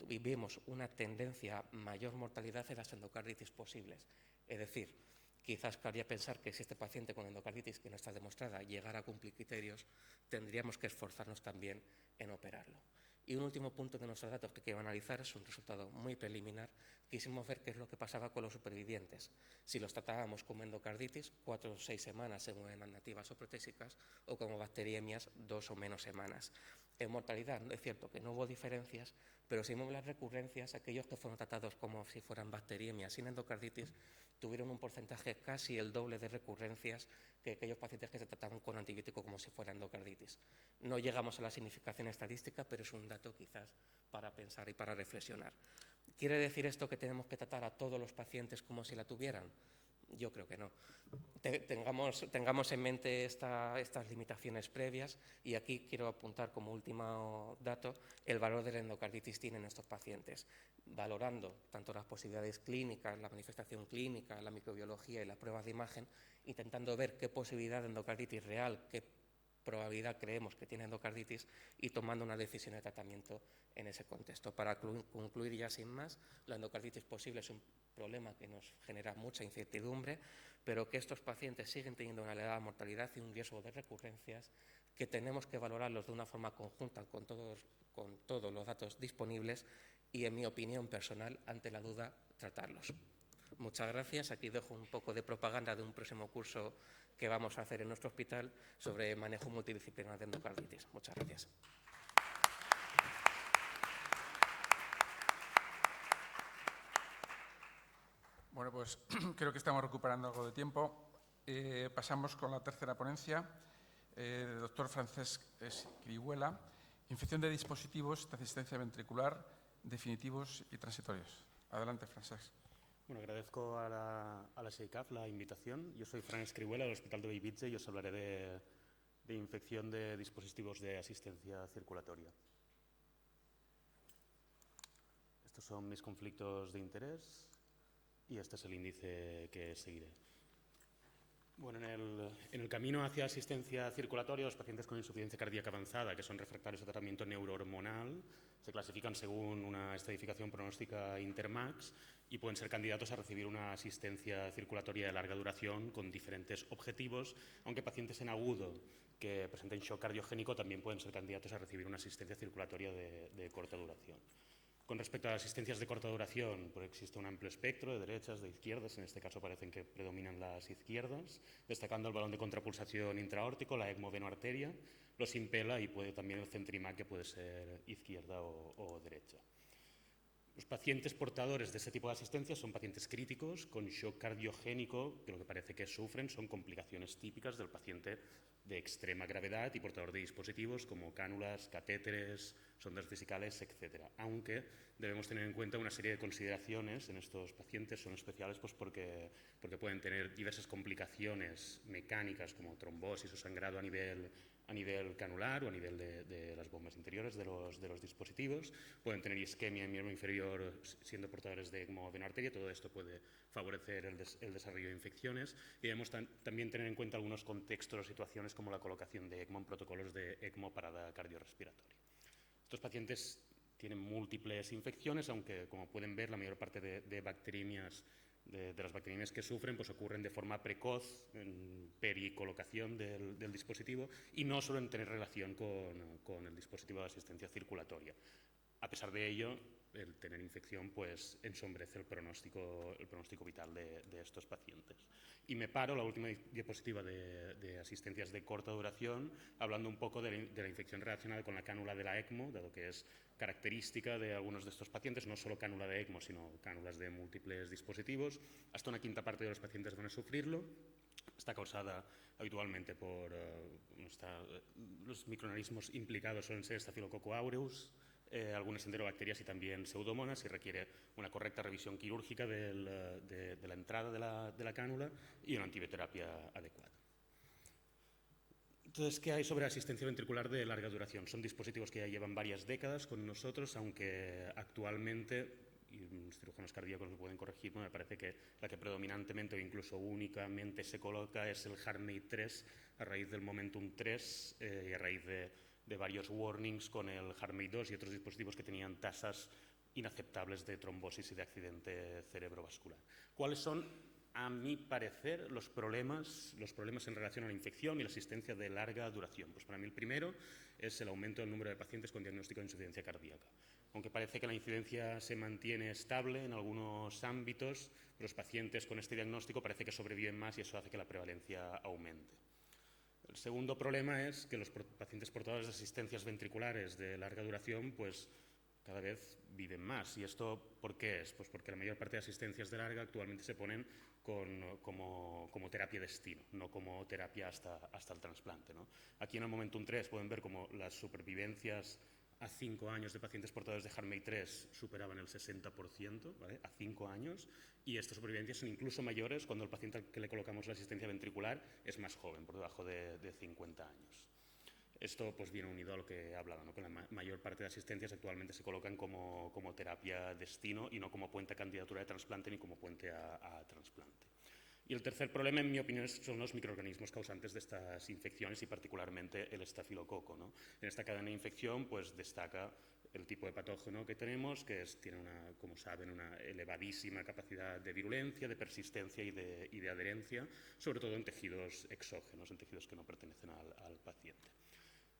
vimos una tendencia a mayor mortalidad en las endocarditis posibles. Es decir, quizás cabría pensar que si este paciente con endocarditis que no está demostrada llegara a cumplir criterios, tendríamos que esforzarnos también en operarlo. Y un último punto de nuestros datos que quiero analizar es un resultado muy preliminar. Quisimos ver qué es lo que pasaba con los supervivientes. Si los tratábamos como endocarditis, 4 o 6 semanas según eran nativas o protésicas, o como bacteriemias, 2 o menos semanas. En mortalidad es cierto que no hubo diferencias, pero si vemos las recurrencias, aquellos que fueron tratados como si fueran bacteriemias sin endocarditis tuvieron un porcentaje casi el doble de recurrencias que aquellos pacientes que se trataban con antibiótico como si fuera endocarditis. No llegamos a la significación estadística, pero es un dato quizás para pensar y para reflexionar. ¿Quiere decir esto que tenemos que tratar a todos los pacientes como si la tuvieran? Yo creo que no. Tengamos en mente estas limitaciones previas, y aquí quiero apuntar como último dato el valor de la endocarditis TIN en estos pacientes, valorando tanto las posibilidades clínicas, la manifestación clínica, la microbiología y las pruebas de imagen, intentando ver qué posibilidad de endocarditis real, qué probabilidad creemos que tiene endocarditis, y tomando una decisión de tratamiento en ese contexto. Para concluir ya sin más, la endocarditis posible es un problema que nos genera mucha incertidumbre, pero que estos pacientes siguen teniendo una elevada mortalidad y un riesgo de recurrencias que tenemos que valorarlos de una forma conjunta con todos los datos disponibles y, en mi opinión personal, ante la duda, tratarlos. Muchas gracias. Aquí dejo un poco de propaganda de un próximo curso que vamos a hacer en nuestro hospital sobre manejo multidisciplinar de endocarditis. Muchas gracias. Bueno, pues creo que estamos recuperando algo de tiempo. Pasamos con la tercera ponencia, del doctor Francesc Escrihuela, infección de dispositivos de asistencia ventricular, definitivos y transitorios. Adelante, Francesc. Bueno, agradezco a la SEICAF la invitación. Yo soy Fran Escrihuela del Hospital de Bellvitge y os hablaré de infección de dispositivos de asistencia circulatoria. Estos son mis conflictos de interés y este es el índice que seguiré. Bueno, en el camino hacia asistencia circulatoria, los pacientes con insuficiencia cardíaca avanzada, que son refractarios a tratamiento neurohormonal, se clasifican según una estratificación pronóstica Intermax y pueden ser candidatos a recibir una asistencia circulatoria de larga duración con diferentes objetivos, aunque pacientes en agudo que presenten shock cardiogénico también pueden ser candidatos a recibir una asistencia circulatoria de corta duración. Con respecto a las asistencias de corta duración, pues existe un amplio espectro de derechas, de izquierdas, en este caso parecen que predominan las izquierdas, destacando el balón de contrapulsación intraórtico, la ECMO venoarteria, los impela y puede también el Centrimac, que puede ser izquierda o derecha. Los pacientes portadores de este tipo de asistencia son pacientes críticos con shock cardiogénico, que lo que parece que sufren son complicaciones típicas del paciente de extrema gravedad y portador de dispositivos como cánulas, catéteres, sondas vesicales, etc. Aunque debemos tener en cuenta una serie de consideraciones en estos pacientes, son especiales pues porque pueden tener diversas complicaciones mecánicas como trombosis o sangrado a nivel canular o a nivel de las bombas interiores de los dispositivos, pueden tener isquemia en miembro inferior siendo portadores de ECMO o venoarteria, todo esto puede favorecer el desarrollo de infecciones y debemos también tener en cuenta algunos contextos o situaciones como la colocación de ECMO en protocolos de ECMO parada cardiorrespiratoria. Estos pacientes tienen múltiples infecciones, aunque como pueden ver la mayor parte de bacteriemias de las bacteriemias que sufren pues ocurren de forma precoz en pericolocación del dispositivo y no suelen tener relación con el dispositivo de asistencia circulatoria. A pesar de ello, el tener infección pues ensombrece el pronóstico vital de estos pacientes. Y me paro, la última diapositiva de asistencias de corta duración, hablando un poco de la infección relacionada con la cánula de la ECMO, dado que es característica de algunos de estos pacientes, no solo cánula de ECMO, sino cánulas de múltiples dispositivos. Hasta una quinta parte de los pacientes van a sufrirlo. Está causada habitualmente por los microorganismos implicados suelen ser Staphylococcus aureus, algunas enterobacterias y también pseudomonas, y requiere una correcta revisión quirúrgica de la entrada de la cánula y una antibioterapia adecuada. Entonces, ¿qué hay sobre asistencia ventricular de larga duración? Son dispositivos que ya llevan varias décadas con nosotros, aunque actualmente, y los cirujanos cardíacos me pueden corregir, me parece que la que predominantemente o incluso únicamente se coloca es el HeartMate 3 a raíz del Momentum 3 y a raíz de varios warnings con el HeartMate 2 y otros dispositivos que tenían tasas inaceptables de trombosis y de accidente cerebrovascular. ¿Cuáles son, a mi parecer, los problemas en relación a la infección y la asistencia de larga duración? Pues para mí el primero es el aumento del número de pacientes con diagnóstico de insuficiencia cardíaca. Aunque parece que la incidencia se mantiene estable en algunos ámbitos, los pacientes con este diagnóstico parece que sobreviven más y eso hace que la prevalencia aumente. El segundo problema es que los pacientes portadores de asistencias ventriculares de larga duración pues cada vez viven más. ¿Y esto por qué es? Pues porque la mayor parte de asistencias de larga actualmente se ponen como terapia destino, no como terapia hasta el trasplante, ¿no? Aquí en el Momentum 3 pueden ver como las supervivencias a 5 años de pacientes portadores de HeartMate 3 superaban el 60%, ¿vale? A 5 años, y estas supervivencias son incluso mayores cuando el paciente al que le colocamos la asistencia ventricular es más joven, por debajo de 50 años. Esto pues viene unido a lo que he hablado, ¿no? Que la mayor parte de asistencias actualmente se colocan como terapia destino y no como puente a candidatura de trasplante ni como puente a trasplante. Y el tercer problema, en mi opinión, son los microorganismos causantes de estas infecciones y particularmente el estafilococo, ¿no? En esta cadena de infección pues destaca el tipo de patógeno que tenemos, que tiene, como saben, una elevadísima capacidad de virulencia, de persistencia y de adherencia, sobre todo en tejidos exógenos, en tejidos que no pertenecen al paciente.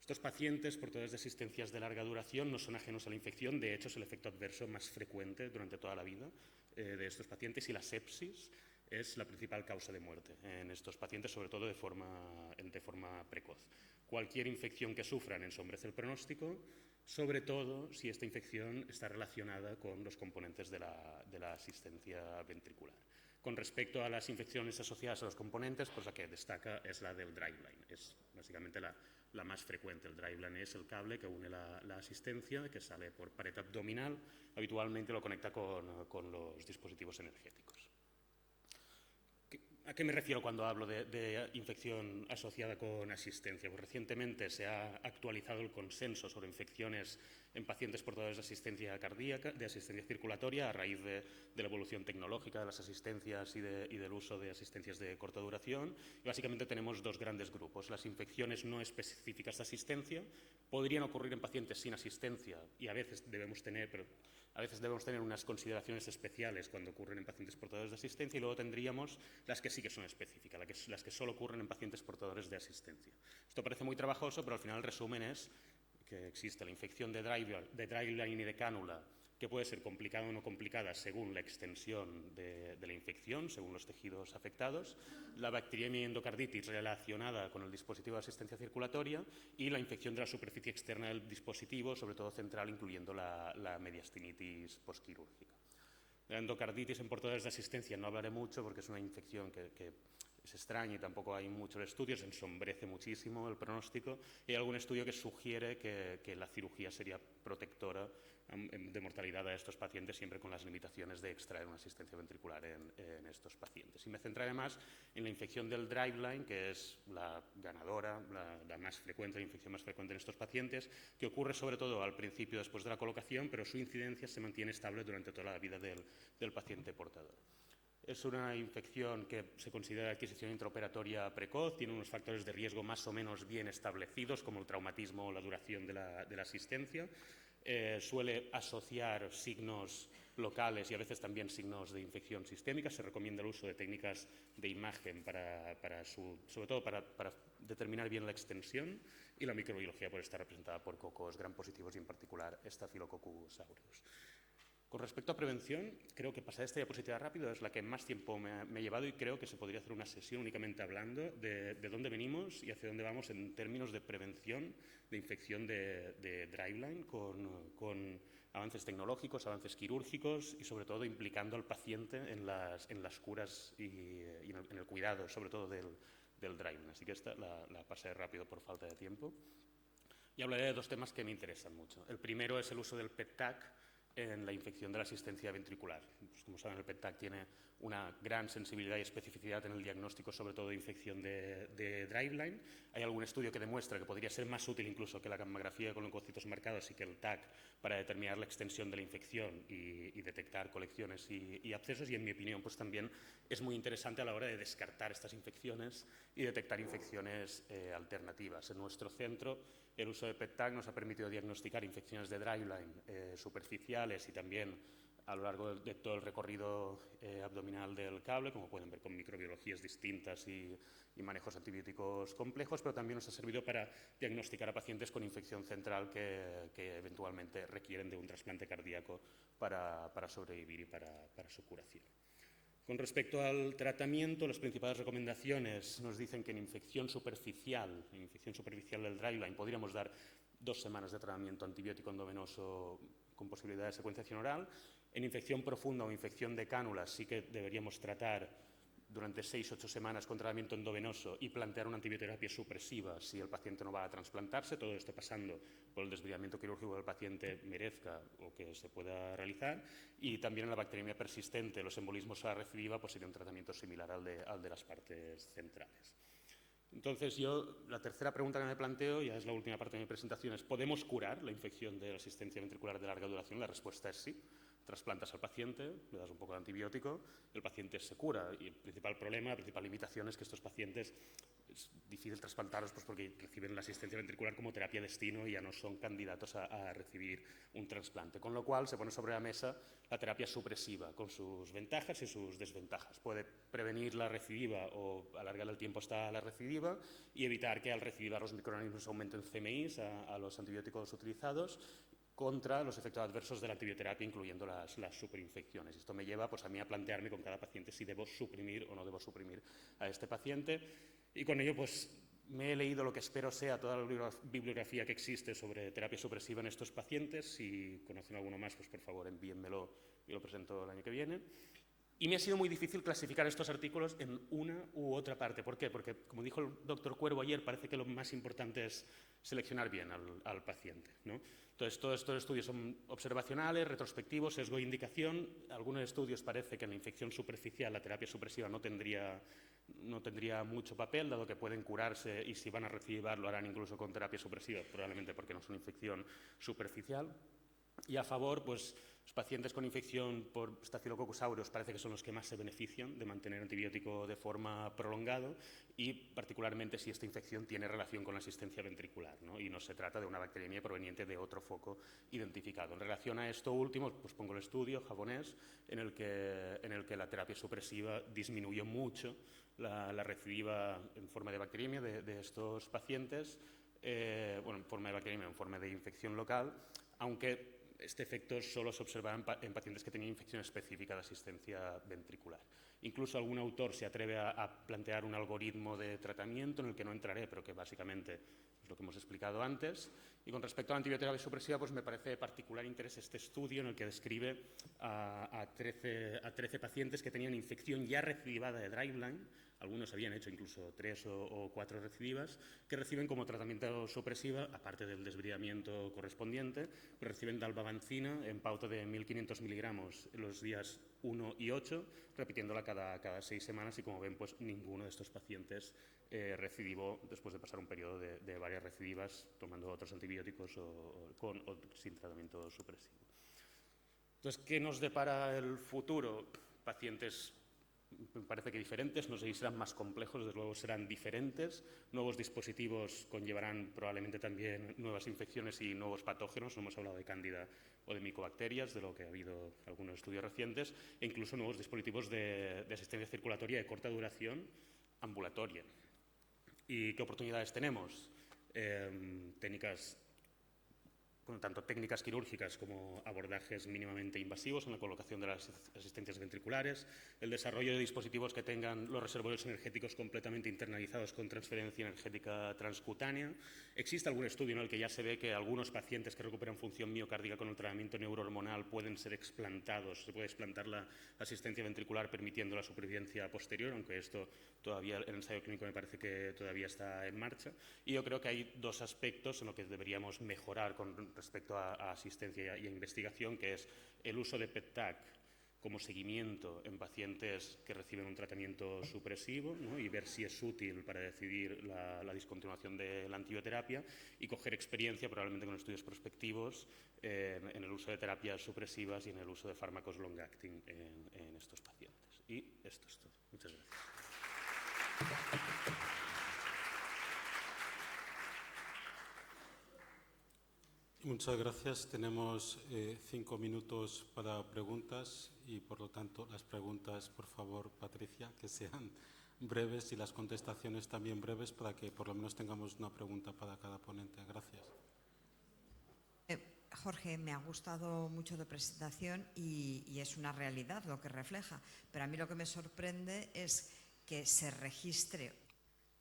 Estos pacientes portadores de asistencias de larga duración no son ajenos a la infección, de hecho es el efecto adverso más frecuente durante toda la vida de estos pacientes, y la sepsis es la principal causa de muerte en estos pacientes, sobre todo de forma precoz. Cualquier infección que sufran ensombrece el pronóstico, sobre todo si esta infección está relacionada con los componentes de la asistencia ventricular. Con respecto a las infecciones asociadas a los componentes, pues la que destaca es la del driveline, es básicamente la más frecuente. El driveline es el cable que une la asistencia, que sale por pared abdominal, habitualmente lo conecta con los dispositivos energéticos. ¿A qué me refiero cuando hablo de infección asociada con asistencia? Pues recientemente se ha actualizado el consenso sobre infecciones en pacientes portadores de asistencia cardíaca, de asistencia circulatoria, a raíz de la evolución tecnológica de las asistencias y del uso de asistencias de corta duración. Y básicamente tenemos dos grandes grupos. Las infecciones no específicas de asistencia podrían ocurrir en pacientes sin asistencia y a veces debemos tener unas consideraciones especiales cuando ocurren en pacientes portadores de asistencia, y luego tendríamos las que sí que son específicas, las que solo ocurren en pacientes portadores de asistencia. Esto parece muy trabajoso, pero al final el resumen es que existe la infección de driveline y de cánula, que puede ser complicada o no complicada según la extensión de la infección, según los tejidos afectados, la bacteriemia y endocarditis relacionada con el dispositivo de asistencia circulatoria y la infección de la superficie externa del dispositivo, sobre todo central, incluyendo la mediastinitis posquirúrgica. La endocarditis en portadores de asistencia no hablaré mucho porque es una infección que es extraña y tampoco hay muchos estudios, ensombrece muchísimo el pronóstico y hay algún estudio que sugiere que la cirugía sería protectora de mortalidad a estos pacientes, siempre con las limitaciones de extraer una asistencia ventricular en estos pacientes. Y me centraré más en la infección del driveline, que es la ganadora, la más frecuente, la infección más frecuente en estos pacientes, que ocurre sobre todo al principio después de la colocación, pero su incidencia se mantiene estable durante toda la vida del paciente portador. Es una infección que se considera de adquisición intraoperatoria precoz, tiene unos factores de riesgo más o menos bien establecidos, como el traumatismo o la duración de la asistencia. Suele asociar signos locales y a veces también signos de infección sistémica. Se recomienda el uso de técnicas de imagen sobre todo para determinar bien la extensión, y la microbiología puede estar representada por cocos gram positivos y en particular Staphylococcus aureus. Con respecto a prevención, creo que pasar esta diapositiva rápido es la que más tiempo me ha llevado y creo que se podría hacer una sesión únicamente hablando de dónde venimos y hacia dónde vamos en términos de prevención de infección de driveline con avances tecnológicos, avances quirúrgicos y sobre todo implicando al paciente en las curas y en el cuidado sobre todo del driveline. Así que esta la pasé rápido por falta de tiempo. Y hablaré de dos temas que me interesan mucho. El primero es el uso del PET-TAC en la infección de la asistencia ventricular. Pues, como saben, el PET-TAC tiene una gran sensibilidad y especificidad en el diagnóstico, sobre todo de infección de driveline. Hay algún estudio que demuestra que podría ser más útil incluso que la gammagrafía con leucocitos marcados y que el TAC para determinar la extensión de la infección y detectar colecciones y abscesos, y en mi opinión pues también es muy interesante a la hora de descartar estas infecciones y detectar infecciones alternativas. En nuestro centro el uso de PET-TAC nos ha permitido diagnosticar infecciones de driveline superficiales y también a lo largo de todo el recorrido abdominal del cable, como pueden ver, con microbiologías distintas y manejos antibióticos complejos, pero también nos ha servido para diagnosticar a pacientes con infección central que eventualmente requieren de un trasplante cardíaco para sobrevivir y para su curación. Con respecto al tratamiento, las principales recomendaciones nos dicen que en infección superficial del driveline podríamos dar 2 semanas de tratamiento antibiótico endovenoso con posibilidad de secuenciación oral. En infección profunda o infección de cánulas sí que deberíamos tratar durante 6-8 semanas con tratamiento endovenoso y plantear una antibioterapia supresiva si el paciente no va a trasplantarse, todo esto pasando por el desviamiento quirúrgico del paciente merezca o que se pueda realizar. Y también en la bacteriemia persistente, los embolismos a la recidiva, pues sería un tratamiento similar al de las partes centrales. Entonces, la tercera pregunta que me planteo, ya es la última parte de mi presentación, es ¿podemos curar la infección de la asistencia ventricular de larga duración? La respuesta es sí. Trasplantas al paciente, le das un poco de antibiótico, el paciente se cura. Y el principal problema, la principal limitación es que estos pacientes es difícil trasplantarlos pues porque reciben la asistencia ventricular como terapia destino y ya no son candidatos a recibir un trasplante. Con lo cual se pone sobre la mesa la terapia supresiva, con sus ventajas y sus desventajas. Puede prevenir la recidiva o alargar el tiempo hasta la recidiva y evitar que al recidivar los microorganismos aumenten CMIs a los antibióticos utilizados, contra los efectos adversos de la antibioterapia, incluyendo las superinfecciones. Esto me lleva pues, a mí a plantearme con cada paciente si debo suprimir o no debo suprimir a este paciente. Y con ello pues, me he leído lo que espero sea toda la bibliografía que existe sobre terapia supresiva en estos pacientes. Si conocen alguno más, pues por favor envíenmelo y lo presento el año que viene. Y me ha sido muy difícil clasificar estos artículos en una u otra parte. ¿Por qué? Porque, como dijo el doctor Cuervo ayer, parece que lo más importante es seleccionar bien al paciente, ¿no? Entonces, todos estos estudios son observacionales, retrospectivos, sesgo de indicación. Algunos estudios parece que en la infección superficial la terapia supresiva no tendría mucho papel, dado que pueden curarse y si van a recidivar lo harán incluso con terapia supresiva, probablemente porque no es una infección superficial. Y a favor, pues los pacientes con infección por Staphylococcus aureus parece que son los que más se benefician de mantener antibiótico de forma prolongada y particularmente si esta infección tiene relación con la asistencia ventricular, ¿no? Y no se trata de una bacteriemia proveniente de otro foco identificado. En relación a esto último, pues pongo el estudio japonés en el que la terapia supresiva disminuyó mucho la recidiva en forma de bacteriemia de estos pacientes, bueno, en forma de bacteriemia, en forma de infección local, aunque este efecto solo se observa en pacientes que tenían infección específica de asistencia ventricular. Incluso algún autor se atreve a plantear un algoritmo de tratamiento en el que no entraré, pero que básicamente es lo que hemos explicado antes. Y con respecto a la antibioterapia supresiva, pues me parece de particular interés este estudio en el que describe a 13 pacientes que tenían infección ya recidivada de driveline. Algunos habían hecho incluso 3 o 4 recidivas, que reciben como tratamiento supresiva, aparte del desbridamiento correspondiente, pues reciben dalbavancina en pauta de 1.500 miligramos los días 1 y 8, repitiéndola cada 6 semanas, y como ven, pues ninguno de estos pacientes recidivó después de pasar un periodo de varias recidivas tomando otros antibióticos o sin tratamiento supresivo. Entonces, ¿qué nos depara el futuro? Pacientes, me parece que diferentes, no sé si serán más complejos, desde luego serán diferentes. Nuevos dispositivos conllevarán probablemente también nuevas infecciones y nuevos patógenos. No hemos hablado de cándida o de micobacterias, de lo que ha habido algunos estudios recientes, e incluso nuevos dispositivos de asistencia circulatoria de corta duración ambulatoria. ¿Y qué oportunidades tenemos? Técnicas, tanto técnicas quirúrgicas como abordajes mínimamente invasivos en la colocación de las asistencias ventriculares, el desarrollo de dispositivos que tengan los reservorios energéticos completamente internalizados con transferencia energética transcutánea. Existe algún estudio en el que ya se ve que algunos pacientes que recuperan función miocárdica con el tratamiento neurohormonal pueden ser explantados, se puede explantar la asistencia ventricular permitiendo la supervivencia posterior, aunque esto todavía, el ensayo clínico me parece que todavía está en marcha. Y yo creo que hay dos aspectos en los que deberíamos mejorar con respecto a asistencia y a investigación, que es el uso de PET-TAC como seguimiento en pacientes que reciben un tratamiento supresivo, ¿no? Y ver si es útil para decidir la discontinuación de la antibioterapia, y coger experiencia, probablemente con estudios prospectivos, en el uso de terapias supresivas y en el uso de fármacos long-acting en estos pacientes. Y esto es todo. Muchas gracias. Muchas gracias. Tenemos 5 minutos para preguntas y, por lo tanto, las preguntas, por favor, Patricia, que sean breves, y las contestaciones también breves, para que por lo menos tengamos una pregunta para cada ponente. Gracias. Jorge, me ha gustado mucho tu presentación y es una realidad lo que refleja, pero a mí lo que me sorprende es que se registre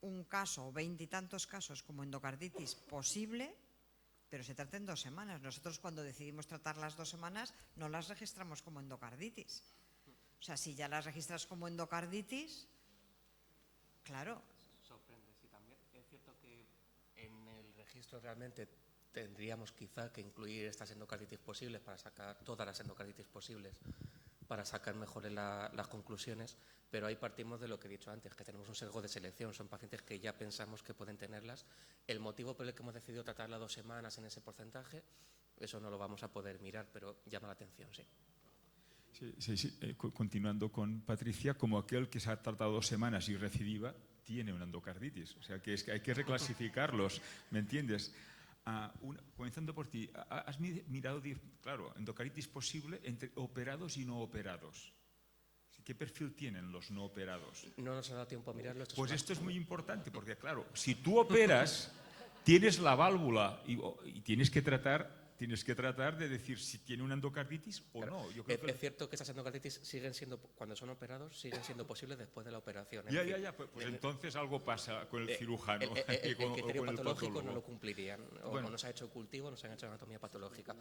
un caso o 20 y tantos casos como endocarditis posible, pero se trata en 2 semanas. Nosotros, cuando decidimos tratar las 2 semanas, no las registramos como endocarditis. O sea, si ya las registras como endocarditis, claro. Sorprende, sí, también. Es cierto que en el registro realmente tendríamos quizá que incluir estas endocarditis posibles para sacar todas las endocarditis posibles, para sacar mejor las conclusiones, pero ahí partimos de lo que he dicho antes, que tenemos un sesgo de selección, son pacientes que ya pensamos que pueden tenerlas. El motivo por el que hemos decidido tratarla 2 semanas en ese porcentaje, eso no lo vamos a poder mirar, pero llama la atención, sí. Sí. Continuando con Patricia, como aquel que se ha tratado 2 semanas y recidiva, tiene una endocarditis. O sea, que hay que reclasificarlos, ¿me entiendes? Comenzando por ti, has mirado, claro, endocarditis posible entre operados y no operados. ¿Qué perfil tienen los no operados? No nos ha dado tiempo a mirarlo. Pues esto es muy importante, porque claro, si tú operas, tienes la válvula y tienes que tratar de decir si tiene una endocarditis o no. Yo creo es cierto que esas endocarditis siguen siendo, cuando son operados, siguen siendo posibles después de la operación. Ya. Pues entonces algo pasa con el cirujano. El criterio con el patológico patólogo. no lo cumplirían. Bueno. O no se ha hecho cultivo, no se ha hecho anatomía patológica.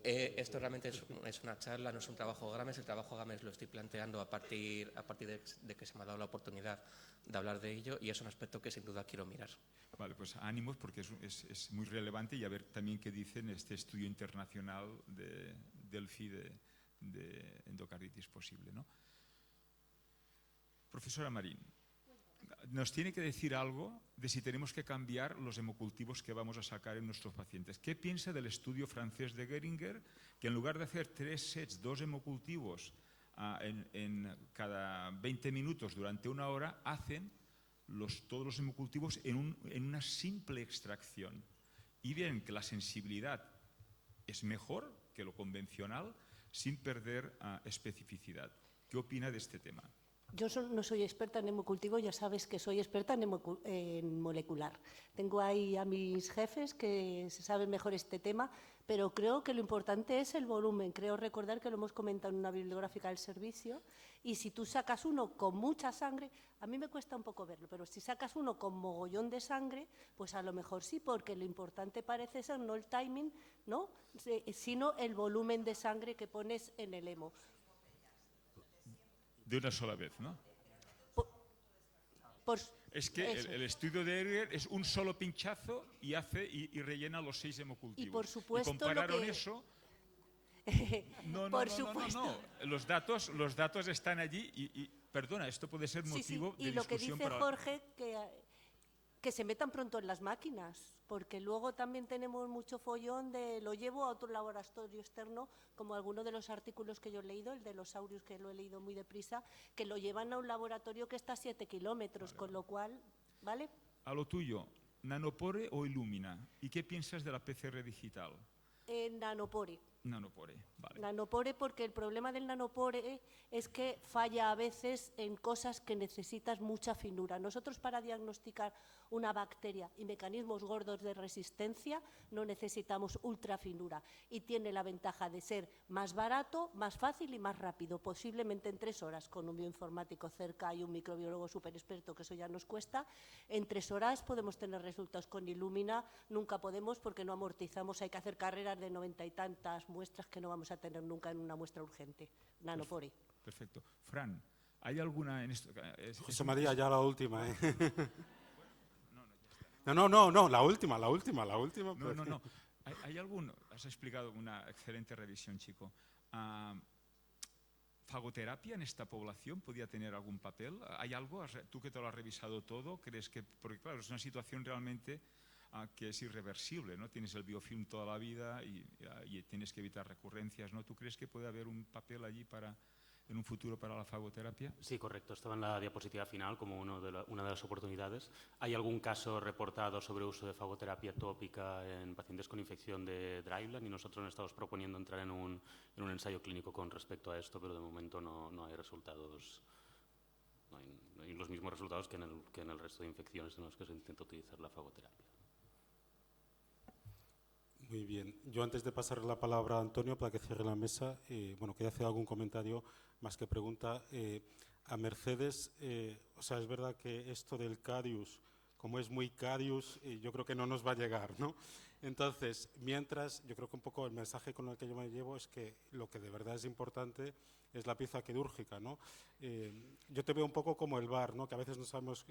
Esto realmente es una charla, no es un trabajo GRAMES. El trabajo GRAMES lo estoy planteando a partir de que se me ha dado la oportunidad de hablar de ello, y es un aspecto que sin duda quiero mirar. Vale, pues ánimos, porque es muy relevante, y a ver también qué dicen este estudio internacional del FI de endocarditis posible, ¿no? Profesora Marín, nos tiene que decir algo de si tenemos que cambiar los hemocultivos que vamos a sacar en nuestros pacientes. ¿Qué piensa del estudio francés de Geringer, que en lugar de hacer 3 sets, 2 hemocultivos en cada 20 minutos durante 1 hora, hacen todos los hemocultivos en una simple extracción? Y ven que la sensibilidad es mejor que lo convencional sin perder especificidad. ¿Qué opina de este tema? Yo no soy experta en hemocultivo, ya sabes que soy experta en molecular. Tengo ahí a mis jefes que se saben mejor este tema, pero creo que lo importante es el volumen. Creo recordar que lo hemos comentado en una bibliográfica del servicio, y si tú sacas uno con mucha sangre, a mí me cuesta un poco verlo, pero si sacas uno con mogollón de sangre, pues a lo mejor sí, porque lo importante parece ser no el timing, ¿no?, sino el volumen de sangre que pones en el hemo. De una sola vez, ¿no? Es que el estudio de Erger es un solo pinchazo y rellena los 6 hemocultivos. Y por supuesto compararon eso. No. Los datos están allí y perdona, esto puede ser motivo de discusión. Y lo que dice Jorge, que se metan pronto en las máquinas, porque luego también tenemos mucho follón de lo llevo a otro laboratorio externo, como alguno de los artículos que yo he leído, el de los Aureus, que lo he leído muy deprisa, que lo llevan a un laboratorio que está a 7 kilómetros, con lo cual, ¿vale? A lo tuyo, ¿Nanopore o Illumina? ¿Y qué piensas de la PCR digital? Nanopore. Nanopore, vale. Nanopore, porque el problema del nanopore es que falla a veces en cosas que necesitas mucha finura. Nosotros, para diagnosticar una bacteria y mecanismos gordos de resistencia, no necesitamos ultrafinura, y tiene la ventaja de ser más barato, más fácil y más rápido, posiblemente en 3 horas, con un bioinformático cerca y un microbiólogo súper experto, que eso ya nos cuesta. En 3 horas podemos tener resultados. Con Illumina nunca podemos, porque no amortizamos, hay que hacer carreras de 90 y tantas muestras que no vamos a tener nunca en una muestra urgente. Nanopore. Perfecto. Fran, ¿hay alguna en esto? José María, ya la última, ¿eh? No, la última. No. ¿Hay algún? Has explicado una excelente revisión, chico. ¿Fagoterapia en esta población podía tener algún papel? ¿Hay algo? Tú que te lo has revisado todo, ¿crees que? Porque claro, es una situación realmente que es irreversible, ¿no? Tienes el biofilm toda la vida y tienes que evitar recurrencias, ¿no? ¿Tú crees que puede haber un papel allí en un futuro para la fagoterapia? Sí, correcto. Estaba en la diapositiva final como una de las oportunidades. ¿Hay algún caso reportado sobre uso de fagoterapia tópica en pacientes con infección de Dribland? Y nosotros nos estamos proponiendo entrar en un ensayo clínico con respecto a esto, pero de momento no hay resultados, no hay los mismos resultados que en el resto de infecciones en los que se intenta utilizar la fagoterapia. Muy bien. Yo, antes de pasarle la palabra a Antonio para que cierre la mesa, quería hacer algún comentario más que pregunta a Mercedes. O sea, es verdad que esto del Carius, como es muy Carius, yo creo que no nos va a llegar, ¿no? Entonces, mientras, yo creo que un poco el mensaje con el que yo me llevo es que lo que de verdad es importante es la pieza quirúrgica, ¿no? Yo te veo un poco como el VAR, ¿no? Que a veces no sabemos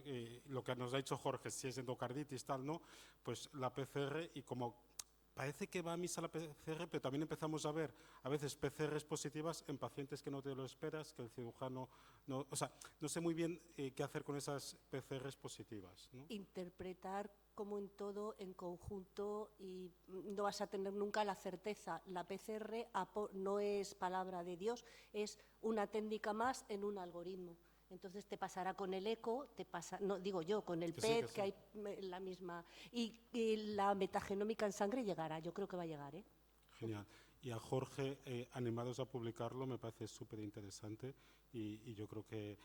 lo que nos ha dicho Jorge, si es endocarditis, tal, ¿no? Pues la PCR, y como parece que va a misa la PCR, pero también empezamos a ver a veces PCRs positivas en pacientes que no te lo esperas, que el cirujano no... O sea, no sé muy bien qué hacer con esas PCRs positivas, ¿no? Interpretar, como en todo, en conjunto, y no vas a tener nunca la certeza. La PCR no es palabra de Dios, es una técnica más en un algoritmo. Entonces te pasará con el eco, no digo yo, con el PET, que hay la misma, y la metagenómica en sangre llegará, yo creo que va a llegar, ¿eh? Genial. Y a Jorge, animados a publicarlo, me parece súper interesante, y yo creo que,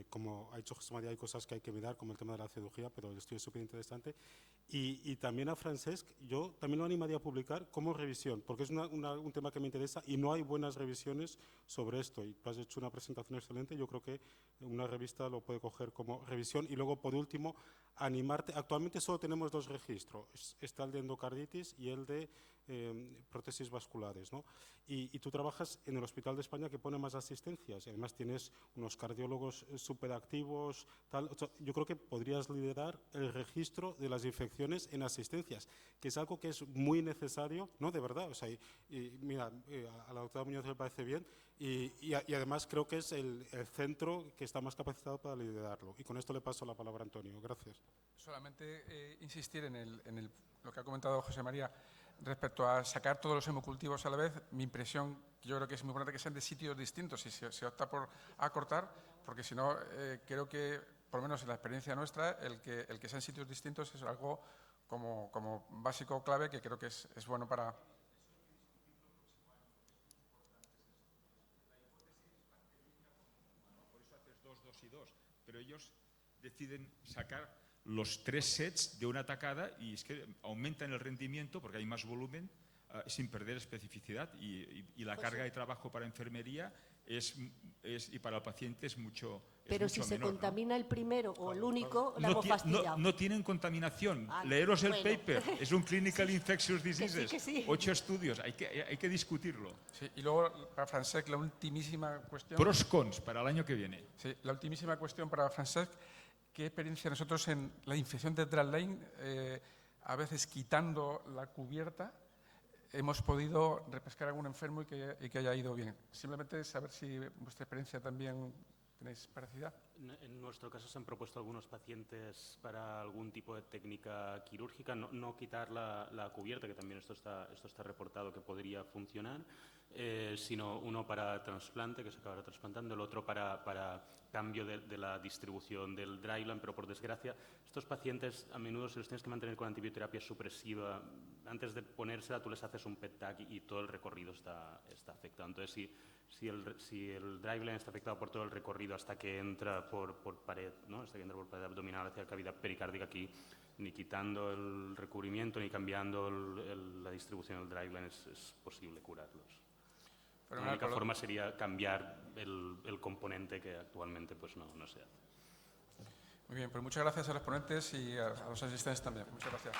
como ha dicho José María, hay cosas que hay que mirar, como el tema de la cirugía, pero el estudio es súper interesante. Y también a Francesc, yo también lo animaría a publicar como revisión, porque es un tema que me interesa y no hay buenas revisiones sobre esto. Y tú has hecho una presentación excelente, yo creo que una revista lo puede coger como revisión. Y luego, por último, animarte. Actualmente solo tenemos 2 registros, está el de endocarditis y el de prótesis vasculares, ¿no? Y tú trabajas en el Hospital de España, que pone más asistencias, y además tienes unos cardiólogos súper activos, tal. O sea, yo creo que podrías liderar el registro de las infecciones en asistencias, que es algo que es muy necesario, ¿no? De verdad. O sea, y mira, a la doctora Muñoz le parece bien, y además creo que es el centro que está más capacitado para liderarlo. Y con esto le paso la palabra a Antonio. Gracias. Solamente insistir en lo que ha comentado José María respecto a sacar todos los hemocultivos a la vez. Mi impresión, yo creo que es muy importante que sean de sitios distintos, y se opta por acortar, porque si no, creo que, por lo menos en la experiencia nuestra, el que sean sitios distintos es algo como básico, clave, que creo que es bueno para... 2 y 2, pero ellos deciden sacar los 3 sets de una tacada y es que aumentan el rendimiento porque hay más volumen sin perder especificidad y la carga de trabajo para enfermería y para el paciente es mucho Pero mucho si se menor, contamina el primero o el único, la ¿no? hemos fastidiado. No tienen contaminación. Ah, Leeros el bueno. paper. Es un Clinical Infectious Diseases. que sí. 8 estudios. Hay que discutirlo. Sí, y luego, para Francesc, la ultimísima cuestión. Pros cons para el año que viene. Sí, la ultimísima cuestión para Francesc. ¿Qué experiencia nosotros en la infección de dragline, a veces quitando la cubierta, hemos podido repescar a algún enfermo y que haya ido bien? Simplemente saber si vuestra experiencia también tenéis parecida. En nuestro caso se han propuesto algunos pacientes para algún tipo de técnica quirúrgica, no quitar la cubierta, que también esto está reportado que podría funcionar, sino uno para trasplante, que se acabará trasplantando, el otro para cambio de la distribución del dryland, pero por desgracia estos pacientes a menudo se los tienes que mantener con antibioterapia supresiva. Antes de ponérsela tú les haces un PET-TAC y todo el recorrido está afectado. Entonces si el driveline está afectado por todo el recorrido hasta que entra por pared, ¿no? Hasta que entra por pared abdominal hacia la cavidad pericárdica, aquí ni quitando el recubrimiento ni cambiando la distribución del driveline es posible curarlos. Pero La única forma sería cambiar el componente que actualmente pues no se hace. Muy bien, pues muchas gracias a los ponentes y a los asistentes también. Muchas gracias.